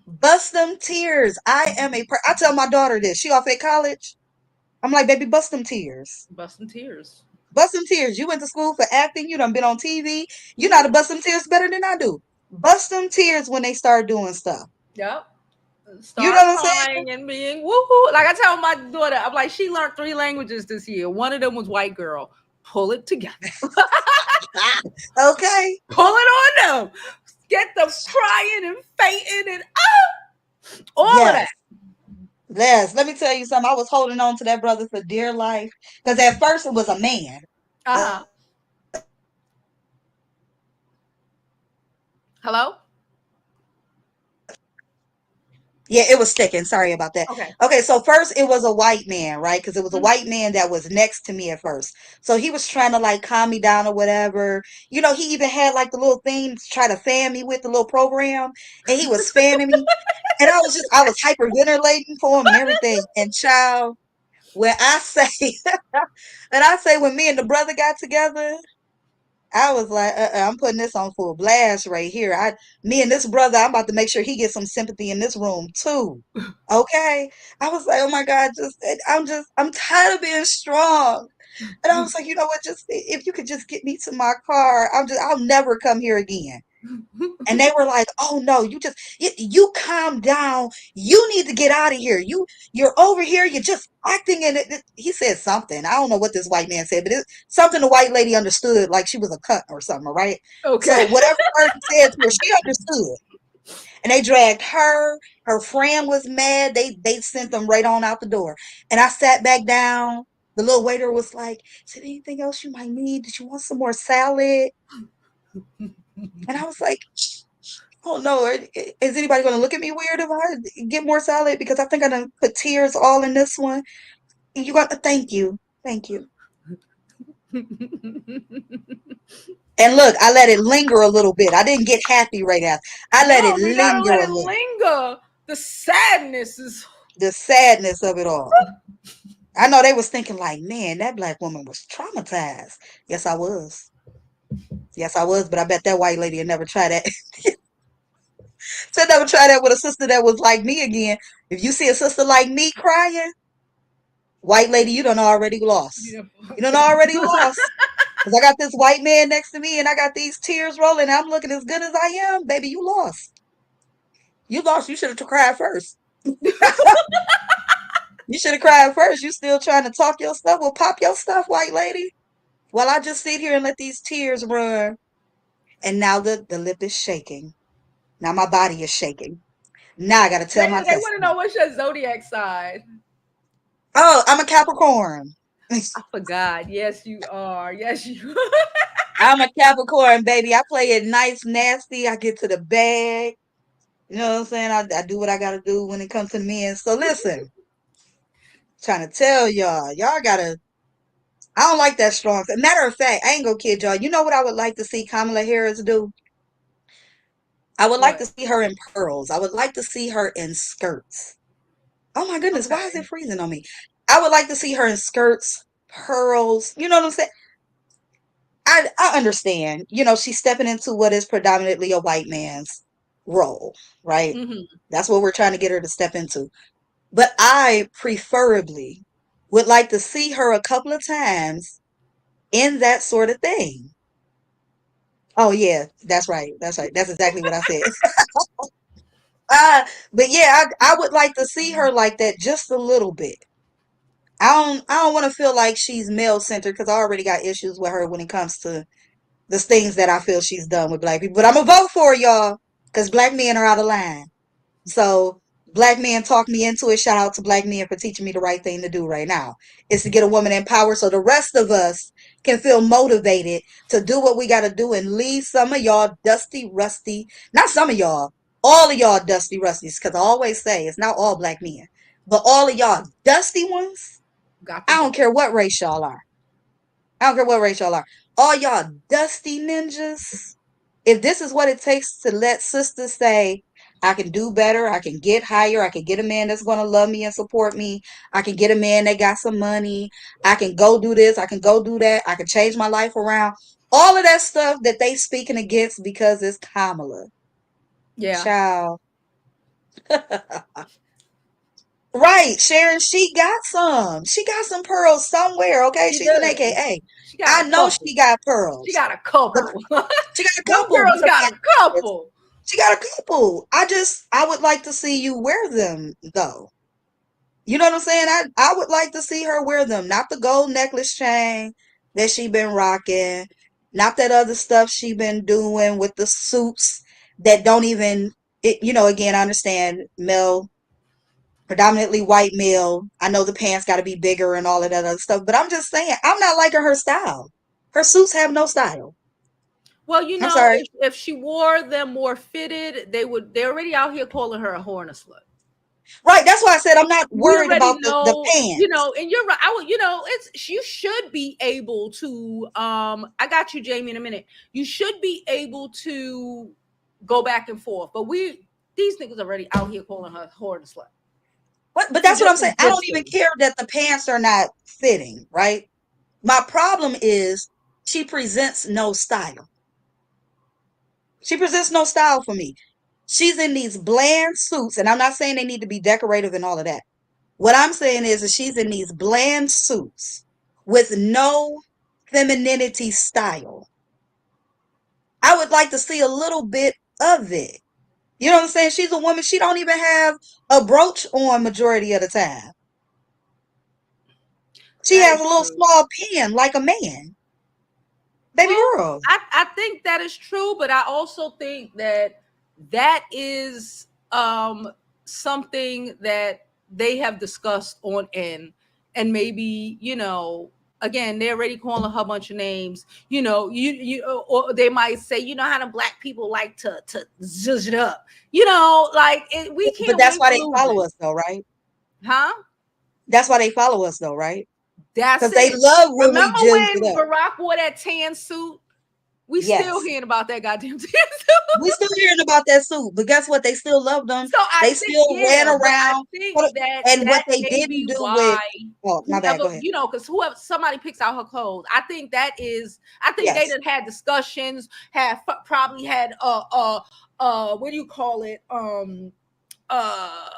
S4: Bust them tears. I tell my daughter this. She off at college. I'm like, baby, bust them tears.
S1: Busting tears.
S4: Bust them tears. You went to school for acting. You done been on TV. You know how to
S1: Mhm.
S4: bust them tears better than I do. Bust them tears when they start doing stuff.
S1: Yep.
S4: You know
S1: Start
S4: what I'm saying?
S1: crying and being woohoo. Like I tell my daughter, I'm like, she learned 3 languages this year. One of them was white girl. Pull it together.
S4: Ah, okay.
S1: Pull it on them. Get them crying and fainting and all of that.
S4: Yes. Yes. Let me tell you something. I was holding on to that brother for dear life. Because at first it was a man.
S1: Uh-huh. Hello?
S4: Yeah, it was sticking. Sorry about that.
S1: Okay.
S4: Okay, so first it was a white man, right? Because it was a
S1: Mhm.
S4: white man that was next to me at first. So he was trying to like calm me down or whatever. He even had like the little thing to try to fan me with the little program, and he was fanning me. And I was hyperventilating for him and everything. And child, when I say, when me and the brother got together, I was like, I'm putting this on full blast right here. Me and this brother, I'm about to make sure he gets some sympathy in this room too. Okay. I was like, oh my God, I'm tired of being strong. And I was like, you know what? Just if you could just get me to my car, I'll never come here again. And they were like, "Oh no, you calm down. You need to get out of here. You're over here. You're just acting in it." He said something. I don't know what this white man said, but it's something the white lady understood, like she was a cunt or something, right?
S1: Okay.
S4: So whatever the person said to her, she understood. And they dragged her. Her friend was mad. They sent them right on out the door. And I sat back down. The little waiter was like, "Is there anything else you might need? Did you want some more salad?" And I was like, oh no, is anybody going to look at me weird if I get more salad? Because I think I'm going to put tears all in this one. You got to thank you. Thank you. And look, I let it linger a little bit. I didn't get happy right after. I let it
S1: No, you gotta
S4: linger
S1: let
S4: a
S1: it
S4: little.
S1: linger. The sadness is
S4: The sadness of it all. I know they was thinking like, man, that black woman was traumatized. Yes, I was. Yes, I was. But I bet that white lady would never try that. She'd never try that with a sister that was like me again. If you see a sister like me crying, white lady, you done already lost.
S1: yeah.
S4: You done already lost. Because I got this white man next to me and I got these tears rolling. And I'm looking as good as I am. Baby, you lost. You lost. You should have cried first. You should have cried first. You still trying to talk your stuff? Well, pop your stuff, white lady. While I just sit here and let these tears run. And now the lip is shaking. Now my body is shaking. Now I got to tell my
S1: They want to know
S4: testimony.
S1: what's your zodiac sign.
S4: Oh, I'm a Capricorn.
S1: I forgot. Yes, you are. Yes, you.
S4: I'm a Capricorn, baby. I play it nice, nasty. I get to the bag. You know what I'm saying? I do what I got to do when it comes to men. So listen, trying to tell y'all gotta. I don't like that strong. Matter of fact, I ain't gonna kid y'all. You know what I would like to see Kamala Harris do? I would like
S1: What?
S4: to see her in pearls. I would like to see her in skirts. Oh my goodness, why is it
S1: Okay.
S4: freezing on me? I would like to see her in skirts, pearls. You know what I'm saying? I understand. She's stepping into what is predominantly a white man's role, right?
S1: Hmm.
S4: That's what we're trying to get her to step into. But I preferably would like to see her a couple of times in that sort of thing. Oh yeah, that's right. That's right. That's exactly what I said. Uh, but yeah, I would like to see her like that just a little bit. I don't want to feel like she's male centered because I already got issues with her when it comes to the things that I feel she's done with black people. But I'm gonna vote for her, y'all, because black men are out of line. So black men talk me into it. Shout out to black men for teaching me the right thing to do right now. Is to get a woman in power so the rest of us can feel motivated to do what we gotta do and leave some of y'all dusty, rusty, not some of y'all. All of y'all dusty rusties, because I always say it's not all black men, but all of y'all dusty ones,
S1: Got to
S4: I don't
S1: go.
S4: care what race y'all are. I don't care what race y'all are. All y'all dusty ninjas, if this is what it takes to let sisters say, I can do better, I can get higher, I can get a man that's going to love me and support me, I can get a man that got some money, I can go do this, I can go do that, I can change my life around. All of that stuff that they speaking against because it's Kamala.
S1: Yeah.
S4: Child. Right, Sharon, she got some. She got some pearls somewhere, okay?
S1: She
S4: She's an
S1: does.
S4: AKA.
S1: She got
S4: I
S1: a
S4: know
S1: couple.
S4: she got
S1: She
S4: pearls.
S1: got a
S4: The,
S1: couple. Them
S4: she got a couple, but
S1: girls
S4: the
S1: got a
S4: fact is,
S1: couple.
S4: she got a couple. I would like to see you wear them though. You know what I'm saying? I would like to see her wear them, not the gold necklace chain that she been rocking, not that other stuff she been doing with the suits that don't even again, I understand male, predominantly white male. I know the pants got to be bigger and all of that other stuff, but I'm just saying, I'm not liking her style. Her suits have no style.
S1: Well,
S4: I'm sorry.
S1: if she wore them more fitted, they're already out here calling her a whore and a slut.
S4: Right, that's why I said I'm not
S1: We
S4: worried
S1: already
S4: about the
S1: know,
S4: pants.
S1: and you're right. It's you should be able to. I got you, Jamie, in a minute. You should be able to go back and forth, but these niggas already out here calling her whore and a slut.
S4: But
S1: So
S4: that's what
S1: just
S4: I'm saying. I don't
S1: exist.
S4: even care that the pants are not fitting, right? My problem is she presents no style. She presents no style for me. She's in these bland suits, and I'm not saying they need to be decorative and all of that. What I'm saying is that she's in these bland suits with no femininity style. I would like to see a little bit of it. You know what I'm saying? She's a woman. She don't even have a brooch on majority of the time. She
S1: That
S4: has
S1: is
S4: a little
S1: true.
S4: small pen like a man. Baby
S1: Well,
S4: girl.
S1: I think that is true, but I also think that that is something that they have discussed on end, and maybe again they're already calling her a bunch of names. Or they might say, how the black people like to zhuzh it up. We
S4: But
S1: can't
S4: that's
S1: win
S4: why
S1: for
S4: they follow
S1: losing,
S4: us though, right?
S1: huh?
S4: That's why they follow us though, right?
S1: That's
S4: Because they
S1: it.
S4: love when we
S1: Remember
S4: jizz it
S1: when
S4: up.
S1: Barack wore that tan suit? We still
S4: Yes.
S1: hearing about that goddamn tan
S4: We
S1: suit.
S4: still hearing about that suit, but guess what? They still love them.
S1: So I
S4: They
S1: think,
S4: still ran
S1: yeah, but I
S4: around.
S1: think that
S4: And what
S1: that
S4: they
S1: may
S4: didn't
S1: be
S4: do with,
S1: why
S4: oh, my bad,
S1: whoever,
S4: go ahead.
S1: because whoever somebody picks out her clothes, I think they
S4: Yes.
S1: done had discussions, probably had what do you call it, uh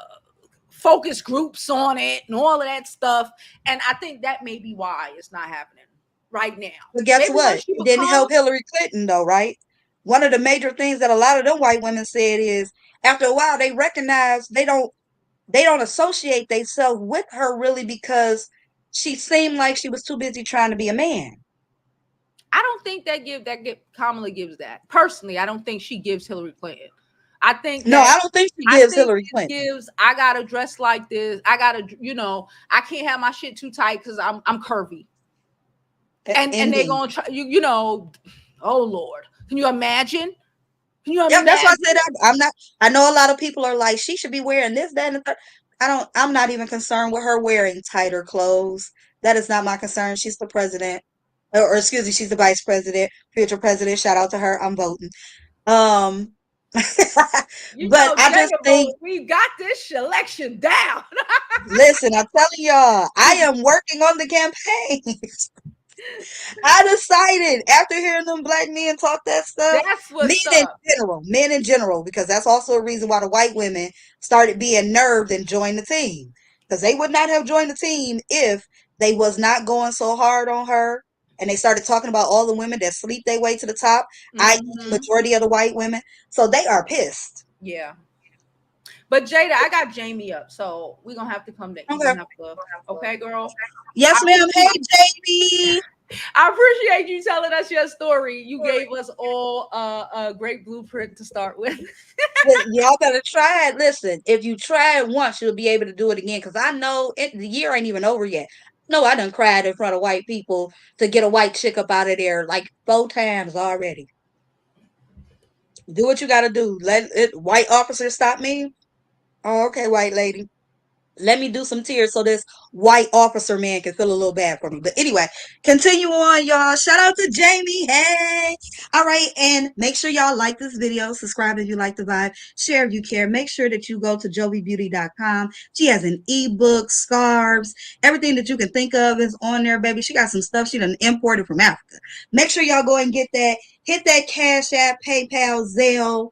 S1: focus groups on it and all of that stuff, and I think that may be why it's not happening right now.
S4: But guess
S1: Maybe when
S4: what?
S1: she
S4: It didn't
S1: becomes,
S4: help Hillary Clinton though, right? One of the major things that a lot of them white women said is after a while they recognize they don't associate themselves with her really because she seemed like she was too busy trying to be a man.
S1: I don't think Kamala gives that. Personally, I don't think she gives Hillary Clinton. I think
S4: No,
S1: that
S4: I don't think she
S1: I
S4: gives
S1: think
S4: Hillary
S1: it
S4: Clinton.
S1: gives, I gotta dress like this. I gotta, I can't have my shit too tight because I'm curvy. And they're
S4: Indeed.
S1: gonna try oh Lord. Can you imagine? Can you
S4: Yep, that's why I said
S1: imagine?
S4: I'm not. I know a lot of people are like, she should be wearing this, that, and the third. I'm not even concerned with her wearing tighter clothes. That is not my concern. She's the president, or excuse me, she's the vice president, future president. Shout out to her. I'm voting. Um, but I just
S1: Jada
S4: think,
S1: vote, we got this election down.
S4: listen, I'm telling y'all, I am working on the campaign. I decided after hearing them black men talk that stuff,
S1: That's what's up.
S4: men in general, because that's also a reason why the white women started being nerved and joined the team. Because they would not have joined the team if they was not going so hard on her. And they started talking about all the women that sleep their way to the top, i.e.,
S1: Hmm.
S4: majority of the white women. So they are pissed.
S1: Yeah. But Jada, I got Jamie up, so we're gonna have to come to you're
S4: Okay.
S1: gonna have to, okay, girl. I
S4: Yes, ma'am. Hey,
S1: appreciate
S4: JB.
S1: I appreciate you telling us your story. You gave us all a great blueprint to start with.
S4: Y'all better try it. Listen, if you try it once, you'll be able to do it again. Because I know the year ain't even over yet. No, I done cried in front of white people to get a white chick up out of there like 4 times already. Do what you got to do. Let it. White officer stop me. Oh, okay, white lady. Let me do some tears so this white officer man can feel a little bad for me. But anyway, continue on, y'all. Shout out to Jamie. Hey. All right. And make sure y'all like this video. Subscribe if you like the vibe. Share if you care. Make sure that you go to jovibeauty.com. She has an ebook, scarves, everything that you can think of is on there, baby. She got some stuff she done imported from Africa. Make sure y'all go and get that. Hit that Cash App, PayPal, Zelle.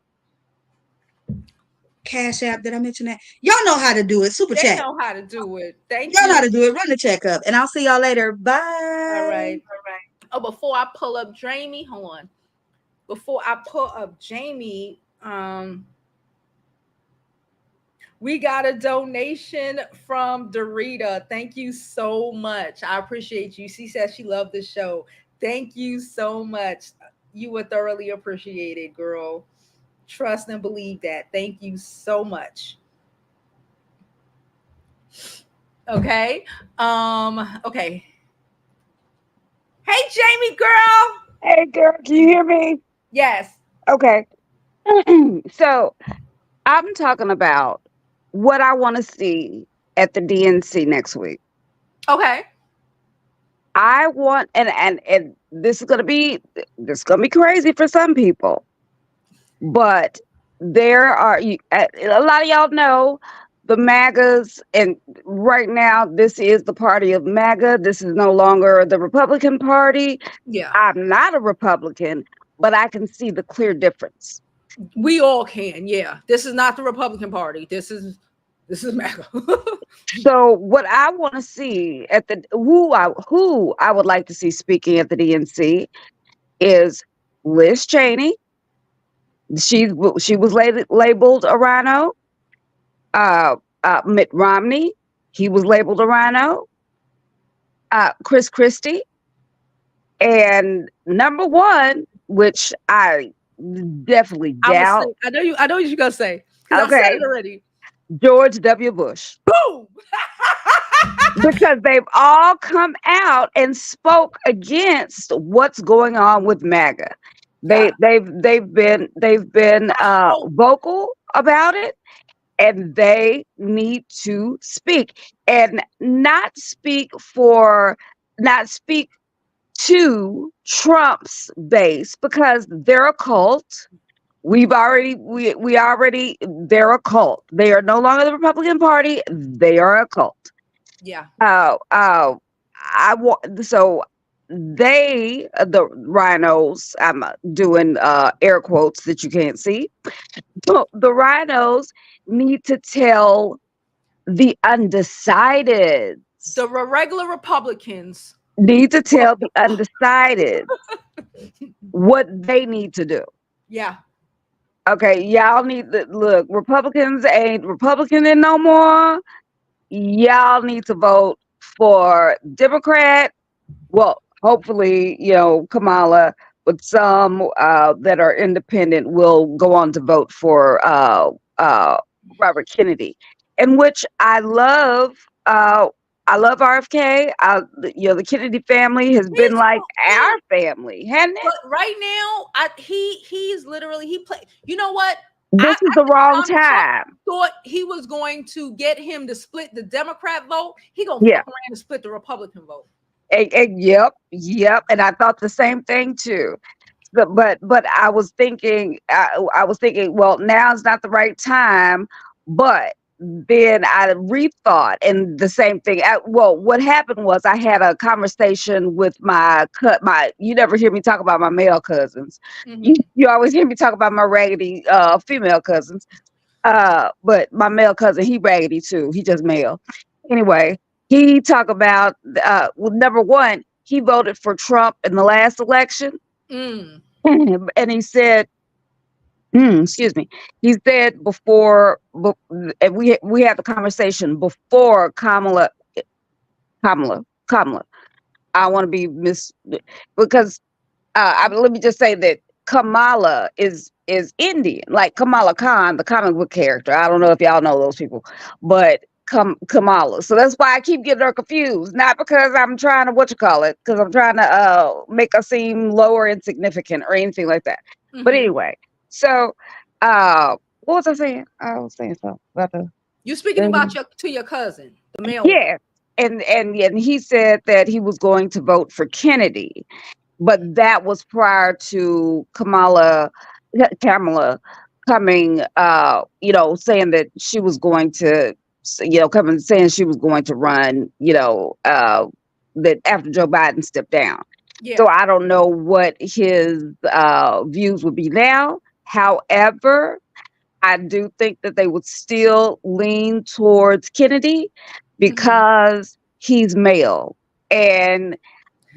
S4: Cash App. Did I mention that? Y'all know how to do it. Super
S1: They
S4: chat.
S1: know how to do it. Thank
S4: Y'all know how
S1: you.
S4: to do it. Run the check up. And I'll see y'all later.
S1: All
S4: Bye.
S1: right. Oh, before I pull up Jamie, hold on. Before I pull up Jamie, we got a donation from Dorita. Thank you so much. I appreciate you. She says she loved the show. Thank you so much. You were thoroughly appreciated, girl. Trust and believe that. Thank you so much. Okay. Okay. Hey Jamie girl.
S5: Hey, girl, can you hear me?
S1: Yes.
S5: Okay. So I'm talking about what I want to see at the DNC next week.
S1: Okay.
S5: I want, and this is gonna be crazy for some people, but there are a lot of y'all know the MAGAs, and right now this is the party of MAGA. This is no longer the Republican Party.
S1: Yeah.
S5: I'm not a Republican, but I can see the clear difference.
S1: We all can. Yeah. This is not the Republican Party. This is MAGA.
S5: So what I want to see at the who I would like to see speaking at the DNC is Liz Cheney. She was labeled a rhino. Mitt Romney, he was labeled a rhino. Chris Christie, and number one, which I definitely doubt.
S1: I know you. I know what you're gonna say because I said
S5: Okay,
S1: it already.
S5: George W. Bush.
S1: Boom.
S5: Because they've all come out and spoke against what's going on with MAGA.
S1: Yeah.
S5: They've been vocal about it, and they need to speak, and not speak to Trump's base, because they're a cult. They're a cult. They are no longer the Republican Party. They are a cult.
S1: Yeah.
S5: I want so the rhinos. I'm doing air quotes that you can't see. So the rhinos need to tell the undecided.
S1: The regular Republicans.
S5: Need to tell the undecided what they need to do.
S1: Yeah.
S5: Okay, y'all need to look. Republicans ain't Republican no more. Y'all need to vote for Democrat. Well, hopefully, Kamala, but some that are independent will go on to vote for Robert Kennedy, in which I love. I love RFK. The Kennedy family has been like our family, hasn't it?
S1: But right now, he's literally he play. You know what?
S5: This is the wrong
S1: Trump
S5: time.
S1: thought he was going to get him to split the Democrat vote. He gonna
S5: Yeah.
S1: fuck around and split the Republican vote.
S5: Yep. And I thought the same thing too. But I was thinking, well, now's not the right time. But then I rethought, and the same thing. What happened was I had a conversation with my. You never hear me talk about my male cousins.
S1: Mhm.
S5: You always hear me talk about my raggedy female cousins. But my male cousin, he raggedy too. He just male. Anyway, he talked about number one, he voted for Trump in the last election.
S1: Mm.
S5: And he said, excuse me, he said and we had the conversation before Kamala. I want to be because let me just say that Kamala is Indian, like Kamala Khan, the comic book character. I don't know if y'all know those people, but Kamala. So that's why I keep getting her confused. Not because I'm trying to because I'm trying to make her seem lower insignificant or anything like that.
S1: Mhm.
S5: But anyway, So, what was I saying? I was saying something about
S1: You speaking about
S5: the
S1: your cousin, the male one.
S5: yeah, and he said that he was going to vote for Kennedy, but that was prior to Kamala coming, saying that she was going to, coming saying she was going to run, that after Joe Biden stepped down.
S1: Yeah.
S5: So I don't know what his views would be now. However, I do think that they would still lean towards Kennedy
S1: Hmm.
S5: because he's male. And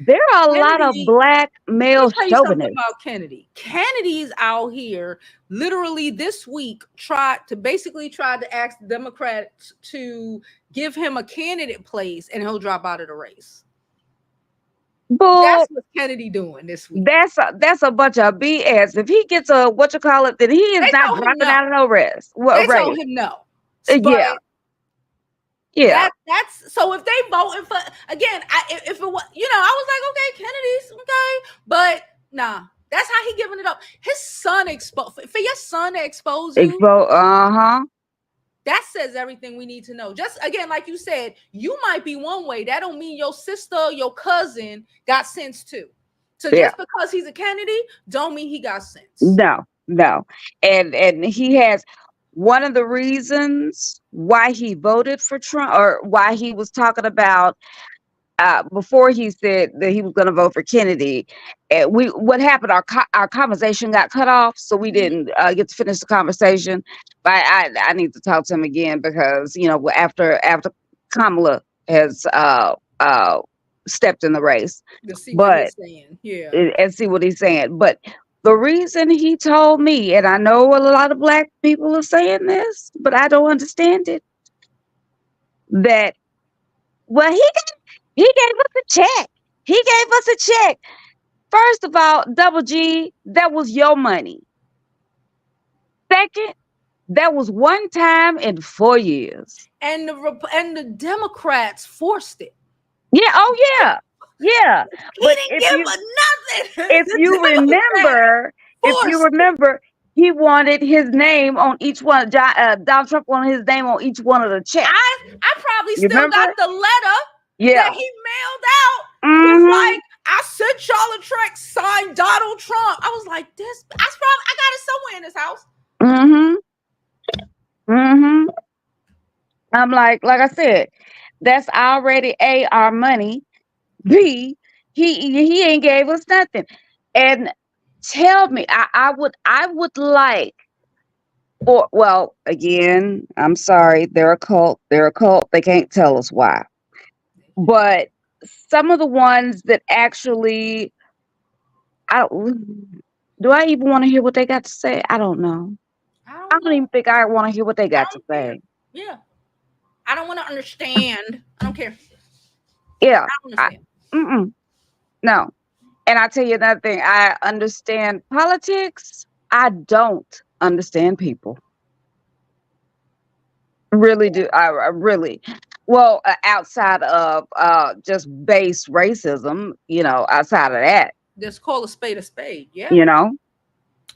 S5: there are a lot of
S1: Kennedy,
S5: black
S1: let me
S5: male
S1: tell you something
S5: chauvinists.
S1: about Kennedy. Kennedy's out here literally this week tried to ask the Democrats to give him a candidate place and he'll drop out of the race.
S5: Bull,
S1: That's what Kennedy doing this week.
S5: that's a bunch of BS. If he gets a what you call it, then he is
S1: They
S5: not
S1: told him
S5: dropping
S1: no.
S5: out of no rest. Well,
S1: They told
S5: right.
S1: him no. But
S5: Yeah. Yeah.
S1: that's so if they voting for again, if it was I was like, okay, Kennedy's okay, but nah, that's how he giving it up. His son exposed for your son to expose you.
S5: Uh-huh.
S1: That says everything we need to know. Just again, like you said, you might be one way. That don't mean your sister, your cousin got sense too. So
S5: Yeah.
S1: just because he's a Kennedy, don't mean he got sense.
S5: No, no. And he has one of the reasons why he voted for Trump, or why he was talking about before he said that he was going to vote for Kennedy. What happened? Our conversation got cut off, so we
S1: Mhm.
S5: didn't get to finish the conversation. But I need to talk to him again because after Kamala has stepped in the race,
S1: To see what
S5: but
S1: he's saying. Yeah.
S5: and see what he's saying. But the reason he told me, and I know a lot of black people are saying this, but I don't understand it. That well, he gave us a check. He gave us a check. First of all, Double G, that was your money. Second, that was one time in 4 years.
S1: And the Democrats forced it.
S5: Yeah. Oh yeah. Yeah.
S1: He
S5: But
S1: didn't give a nothing.
S5: if
S1: The
S5: you
S1: Democrats
S5: remember, if you
S1: forced it.
S5: remember, he wanted his name on each one. Donald Trump wanted his name on each one of the checks.
S1: I probably
S5: You
S1: still got
S5: remember?
S1: the letter that
S5: Yeah.
S1: he mailed out with
S5: Mm-hmm.
S1: like, I sent y'all a check signed Donald Trump. I was like, I got it somewhere in this house.
S5: Mm-hmm. Mm-hmm. I'm like I said, that's already our money. B, he ain't gave us nothing. And tell me, I would like, or well, again, I'm sorry, they're a cult. They're a cult. They can't tell us why. But some of the ones that actually, I do I even want to hear what they got to say? I don't know.
S1: I
S5: I
S1: don't
S5: don't even
S1: know.
S5: think I want to hear what they
S1: I
S5: got to
S1: don't care.
S5: say.
S1: Yeah. I don't want to understand. I don't care.
S5: Yeah.
S1: I don't
S5: I,
S1: understand.
S5: mm-mm, no. And I tell you another thing. I understand politics. I don't understand people. Really do. I really. Well, outside of just base racism, outside of that,
S1: Just call a spade a spade. Yeah.
S5: you know,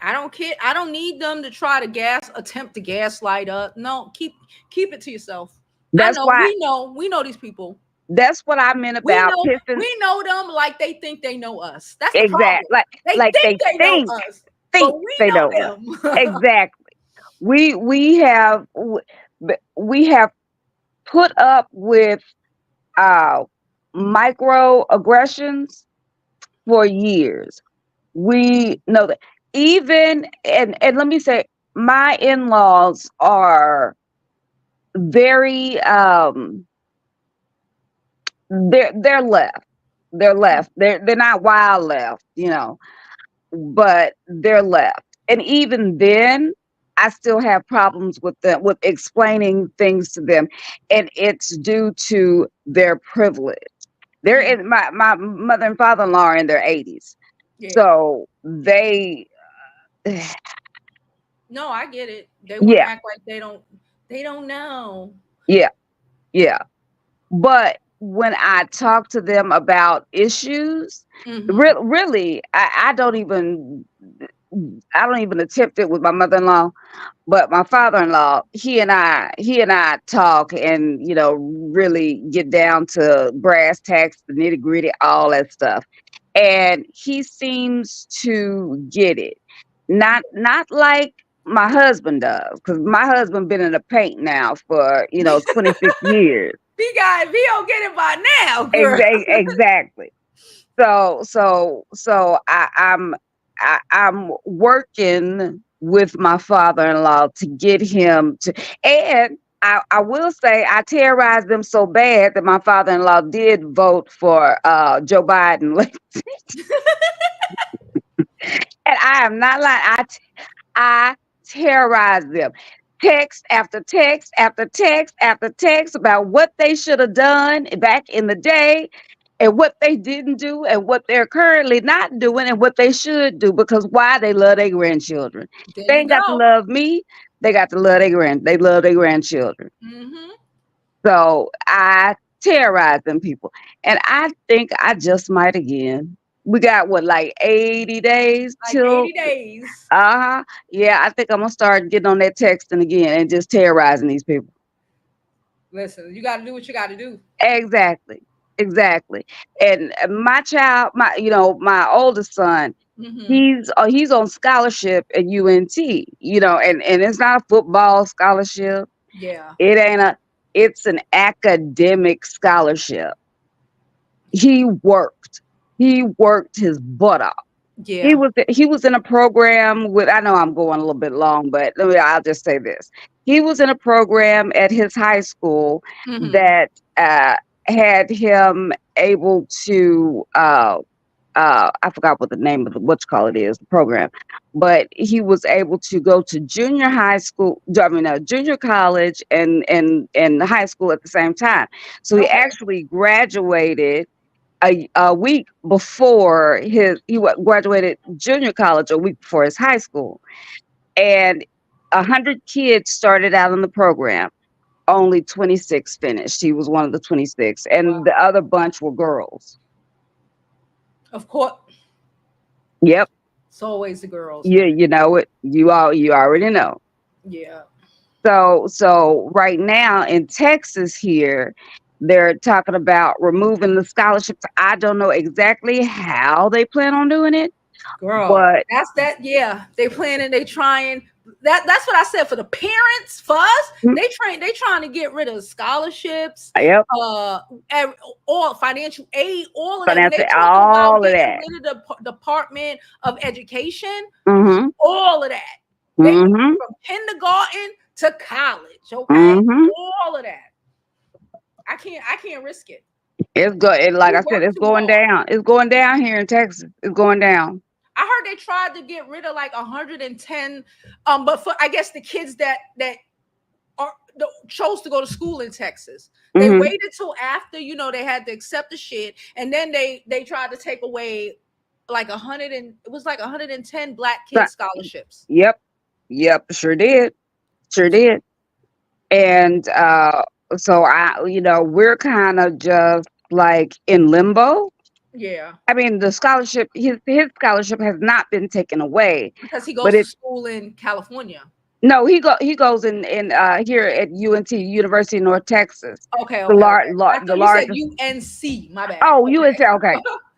S1: I don't care. I don't need them to try to attempt to gaslight us. No, keep it to yourself. I
S5: that's
S1: know,
S5: why,
S1: we know these people.
S5: that's what I meant
S1: We
S5: about
S1: know
S5: pissing.
S1: we know them like they think they know us. That's the
S5: Exact,
S1: problem.
S5: like,
S1: They
S5: like
S1: think
S5: they
S1: they know
S5: think,
S1: us, but we
S5: they know us.
S1: know them.
S5: Exactly. We have put up with uh microaggressions for years. We know that. Even, and let me say, my in-laws are very they're left. They're left. They're not wild left, but they're left. And even then, I still have problems with them, with explaining things to them, and it's due to their privilege. They're
S1: Mm,
S5: in my mother and father-in-law are in their 80s,
S1: yeah.
S5: so they,
S1: No, I get it. They want to
S5: yeah,
S1: act like they don't know.
S5: yeah, yeah. But when I talk to them about issues,
S1: Hmm.
S5: really, I don't even. I don't even attempt it with my mother-in-law, but my father-in-law, he and I talk and, really get down to brass tacks, the nitty-gritty, all that stuff. And he seems to get it. Not like my husband does, because my husband been in the paint now for, 26 years.
S1: He don't get it by now, girl.
S5: Exactly. So I'm working with my father-in-law to get him to, and I will say I terrorized them so bad that my father-in-law did vote for Joe Biden. And I am not lying. I terrorized them. Text after text after text after text about what they should have done back in the day and what they didn't do and what they're currently not doing and what they should do, because why? They love their grandchildren.
S1: There
S5: They
S1: you
S5: ain't got to
S1: go.
S5: love me. They got to love they love their grandchildren.
S1: Hmm.
S5: So I terrorize them people. And I think I just might again. We got what, like 80 days
S1: Like
S5: till
S1: 80 days.
S5: uh-huh. Yeah, I think I'm gonna start getting on that texting again and just terrorizing these people.
S1: Listen, you got to do what you got to do.
S5: Exactly. Exactly. And my child, my oldest son,
S1: Hmm.
S5: he's on scholarship at UNT, and it's not a football scholarship.
S1: Yeah.
S5: It ain't it's an academic scholarship. He worked. He worked his butt off. He
S1: Yeah.
S5: was he was in a program with, I know I'm going a little bit long, but I'll just say this. He was in a program at his high school
S1: Hmm.
S5: that had him able to I forgot what the name of what you call it is, the program, but he was able to go to junior high school, junior college and high school at the same time. So he
S1: Okay.
S5: actually graduated a week before graduated junior college, a week before his high school, and 100 kids started out in the program. Only 26 finished. He was one of the 26, and
S1: Wow.
S5: the other bunch were girls.
S1: Of course.
S5: Yep,
S1: It's always the girls.
S5: you know it. You already know.
S1: Yeah.
S5: So right now in Texas here, they're talking about removing the scholarships. I don't know exactly how they plan on doing it,
S1: Girl,
S5: but
S1: that's that. Yeah, they planning, they trying. That's what I said for the parents. For us,
S5: mm,
S1: they trying to get rid of scholarships,
S5: yep,
S1: uh, all financial aid, all of that. When
S5: financial,
S1: they talking about
S5: all of
S1: getting
S5: that.
S1: rid of the Department of Education,
S5: Mhm.
S1: all of that. They
S5: Mhm.
S1: from kindergarten to college. Okay,
S5: Mhm.
S1: all of that. I can't risk it.
S5: Like
S1: We
S5: I said,
S1: work
S5: it's
S1: too
S5: going
S1: hard.
S5: down. It's going down here in Texas. It's going down.
S1: I heard they tried to get rid of like 110, but for I guess the kids that chose to go to school in Texas, they
S5: Mhm.
S1: waited till after they had to accept the shit, and then they tried to take away like 100, and it was like 110 black
S5: So,
S1: kid scholarships.
S5: yep. Yep. Sure did. Sure did. And so we're kind of just like in limbo.
S1: Yeah,
S5: I mean, the scholarship, his scholarship has not been taken away,
S1: because he
S5: but
S1: goes to
S5: it
S1: school in California.
S5: no, he goes in here at UNT, University of North Texas,
S1: Okay,
S5: the
S1: okay, okay. I
S5: the
S1: thought you said
S5: largest.
S1: UNC. My bad.
S5: Oh, UNT. Okay,
S1: Okay,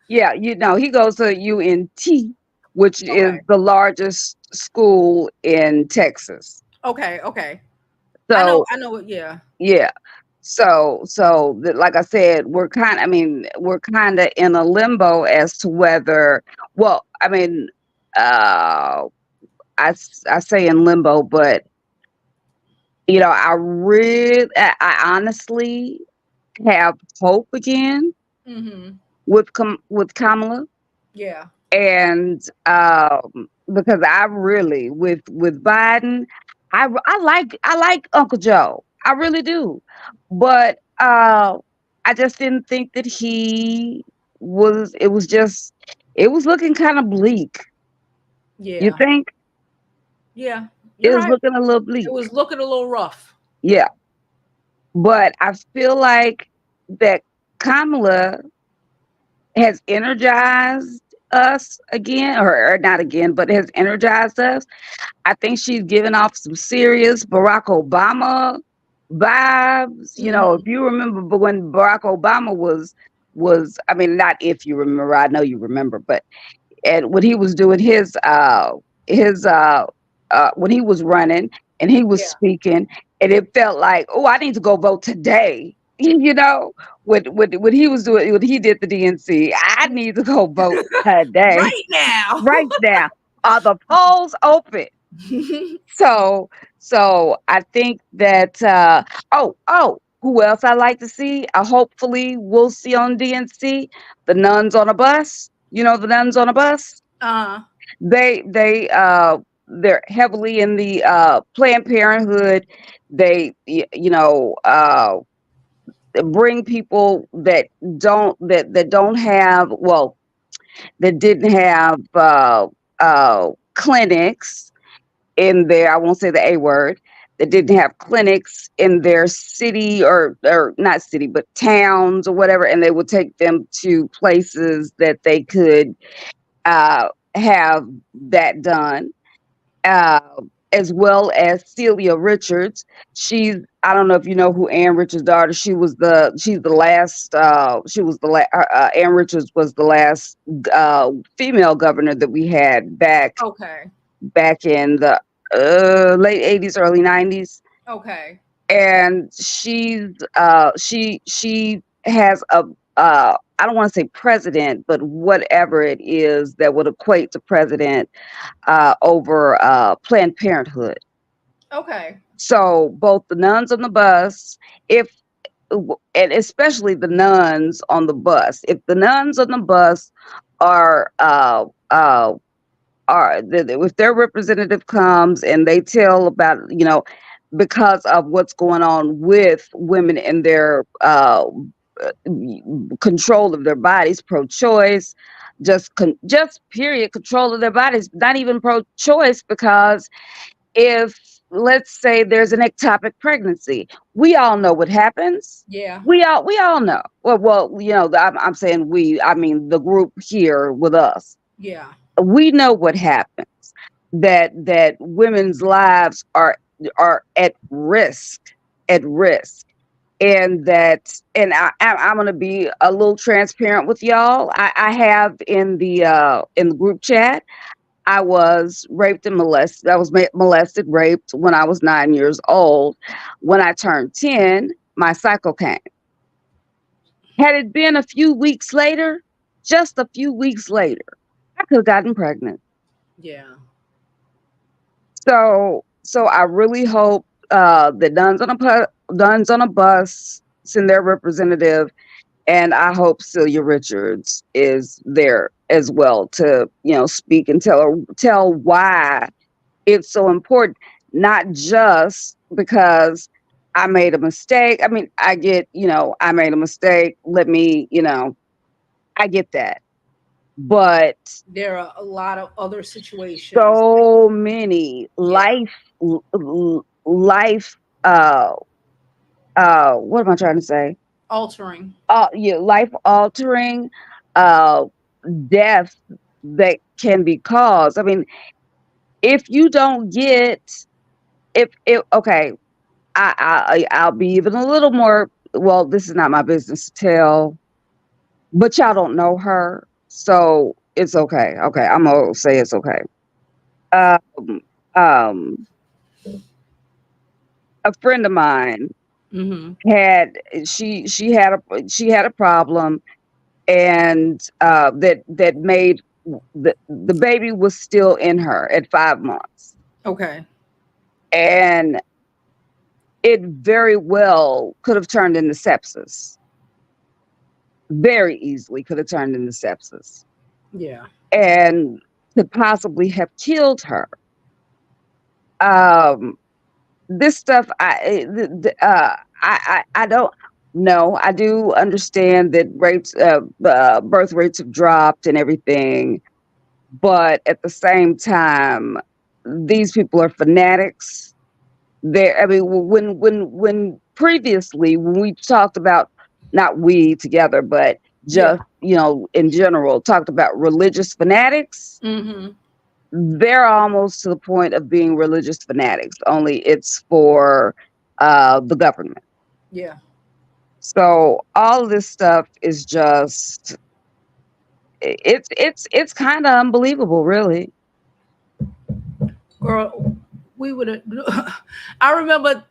S5: yeah, he goes to UNT, which is
S1: okay,
S5: the largest school in Texas.
S1: okay, okay. I know,
S5: So
S1: I know. Yeah,
S5: yeah, like I said, we're kind of in a limbo as to whether. Well, I mean, uh, I say in limbo, but I honestly have hope again
S1: mm-hmm,
S5: with Kamala,
S1: yeah,
S5: and because I really with Biden, I like Uncle Joe, I really do, but I just didn't think that he was. It was looking kind of bleak. You
S1: yeah,
S5: think
S1: yeah.
S5: it
S1: You're
S5: was
S1: right.
S5: looking a little
S1: It
S5: bleak?
S1: was looking a little rough.
S5: Yeah, but I feel like that Kamala has energized us again, or not again, but has energized us. I think she's given off some serious Barack Obama vibes. You know, if
S1: Mhm.
S5: you remember, but when Barack Obama was, I mean, not if you remember, I know you remember, but and when he was doing his when he was running and he was
S1: Yeah.
S5: speaking, and it felt like, oh, I need to go vote today. You know, when he was doing when he did the DNC, I need to go vote today,
S1: Right now.
S5: right now. Are the polls open? So I think that who else I like to see? Hopefully we'll see on DNC the nuns on a bus. You know the nuns on a bus.
S1: uh
S5: They're heavily in the Planned Parenthood. You know, bring people that don't have, well, that didn't have clinics in their, I won't say the A word, that didn't have clinics in their city, or not city, but towns or whatever, and they would take them to places that they could have that done. Uh, as well as Celia Richards. She's, I don't know if you know who Ann Richards' daughter. She's the last. Ann Richards was the last female governor that we had
S1: okay.
S5: back in the late '80s, early '90s,
S1: Okay.
S5: and she has a I don't want to say president, but whatever it is that would equate to president over Planned Parenthood.
S1: Okay.
S5: So both the nuns on the bus, if and especially the nuns on the bus, if the nuns on the bus are if their representative comes and they tell about, because of what's going on with women in their control of their bodies, pro-choice, just period control of their bodies, not even pro-choice, because if, let's say, there's an ectopic pregnancy, we all know what happens.
S1: Yeah.
S5: We all know. Well, I'm saying we. I mean the group here with us.
S1: Yeah.
S5: We know what happens. That women's lives are at risk, and I'm going to be a little transparent with y'all. I have in the group chat. I was raped and molested. I was molested, raped when I was 9 years old. When I turned 10, my cycle came. Had it been a few weeks later, just a few weeks later, I could have gotten pregnant.
S1: Yeah.
S5: So I really hope the nuns on a bus send their representative, and I hope Celia Richards is there as well to speak and tell why it's so important, not just because I made a mistake. I mean, I get, I made a mistake. Let me, I get that. But
S1: There are a lot of other situations.
S5: so many
S1: Yeah.
S5: life, what am I trying to say?
S1: Altering.
S5: Yeah, life altering, uh, death that can be caused. I mean, if you don't get, if okay, I'll be even a little more. Well, this is not my business to tell, but y'all don't know her, so it's okay. Okay, I'm gonna say it's okay. Um, um, a friend of mine
S1: Mm-hmm.
S5: had she had a problem, and that made the baby was still in her at 5 months,
S1: Okay.
S5: and it very well could have turned into sepsis. Very easily could have turned into sepsis,
S1: Yeah.
S5: and could possibly have killed her. Um, this stuff, I don't know. I do understand that birth rates have dropped and everything, but at the same time, these people are fanatics. I mean, when previously when we talked about, not we together, but just, in general, talked about religious fanatics, they're almost to the point of being religious fanatics, only it's for the government.
S1: Yeah.
S5: So all of this stuff is just, it's kind of unbelievable, really.
S1: Girl, we would have. I remember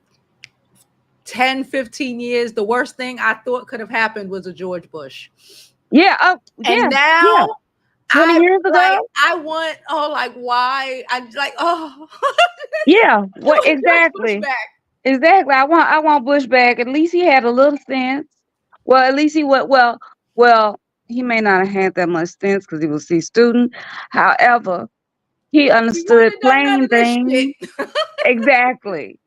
S1: 10, 15 years, the worst thing I thought could have happened was a George Bush.
S5: Yeah. Oh,
S1: And
S5: yeah.
S1: now
S5: 20 years ago.
S1: I want, why? I'm like,
S5: Yeah. What
S1: George Bush
S5: exactly?
S1: back.
S5: Exactly. I want Bush back. At least he had a little sense. Well, at least he went well, he may not have had that much sense because he was C student. However, he
S1: He wouldn't
S5: understood
S1: have done none
S5: plain
S1: of this
S5: things.
S1: shit.
S5: Exactly.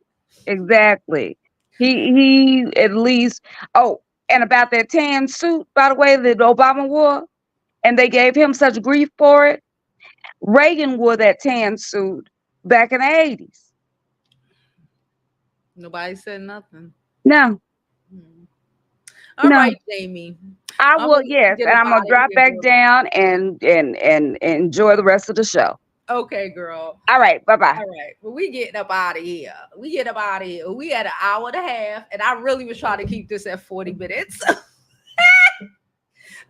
S5: Exactly. He at least, oh, and about that tan suit, by the way, that Obama wore, and they gave him such grief for it. Reagan wore that tan suit back in the 80s.
S1: Nobody said nothing.
S5: No.
S1: All
S5: No.
S1: right, Jamie.
S5: I
S1: I'm
S5: will,
S1: gonna
S5: yes,
S1: get
S5: and
S1: up
S5: I'm gonna
S1: out of
S5: drop
S1: here,
S5: back
S1: girl.
S5: down and enjoy the rest of the show.
S1: Okay, girl.
S5: All right, bye-bye.
S1: All right. Well, we getting up out of here. We had an hour and a half, and I really was trying to keep this at 40 minutes.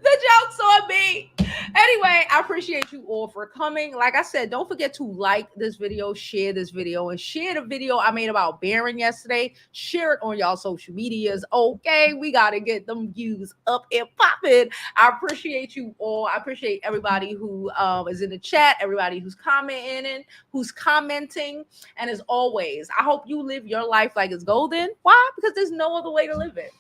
S1: The joke's on me. Anyway, I appreciate you all for coming. Like I said, don't forget to like this video, share this video, and share the video I made about Baron yesterday. Share it on y'all social medias. Okay, we got to get them views up and popping. I appreciate you all. I appreciate everybody who is in the chat, everybody who's commenting, And as always, I hope you live your life like it's golden. Why? Because there's no other way to live it.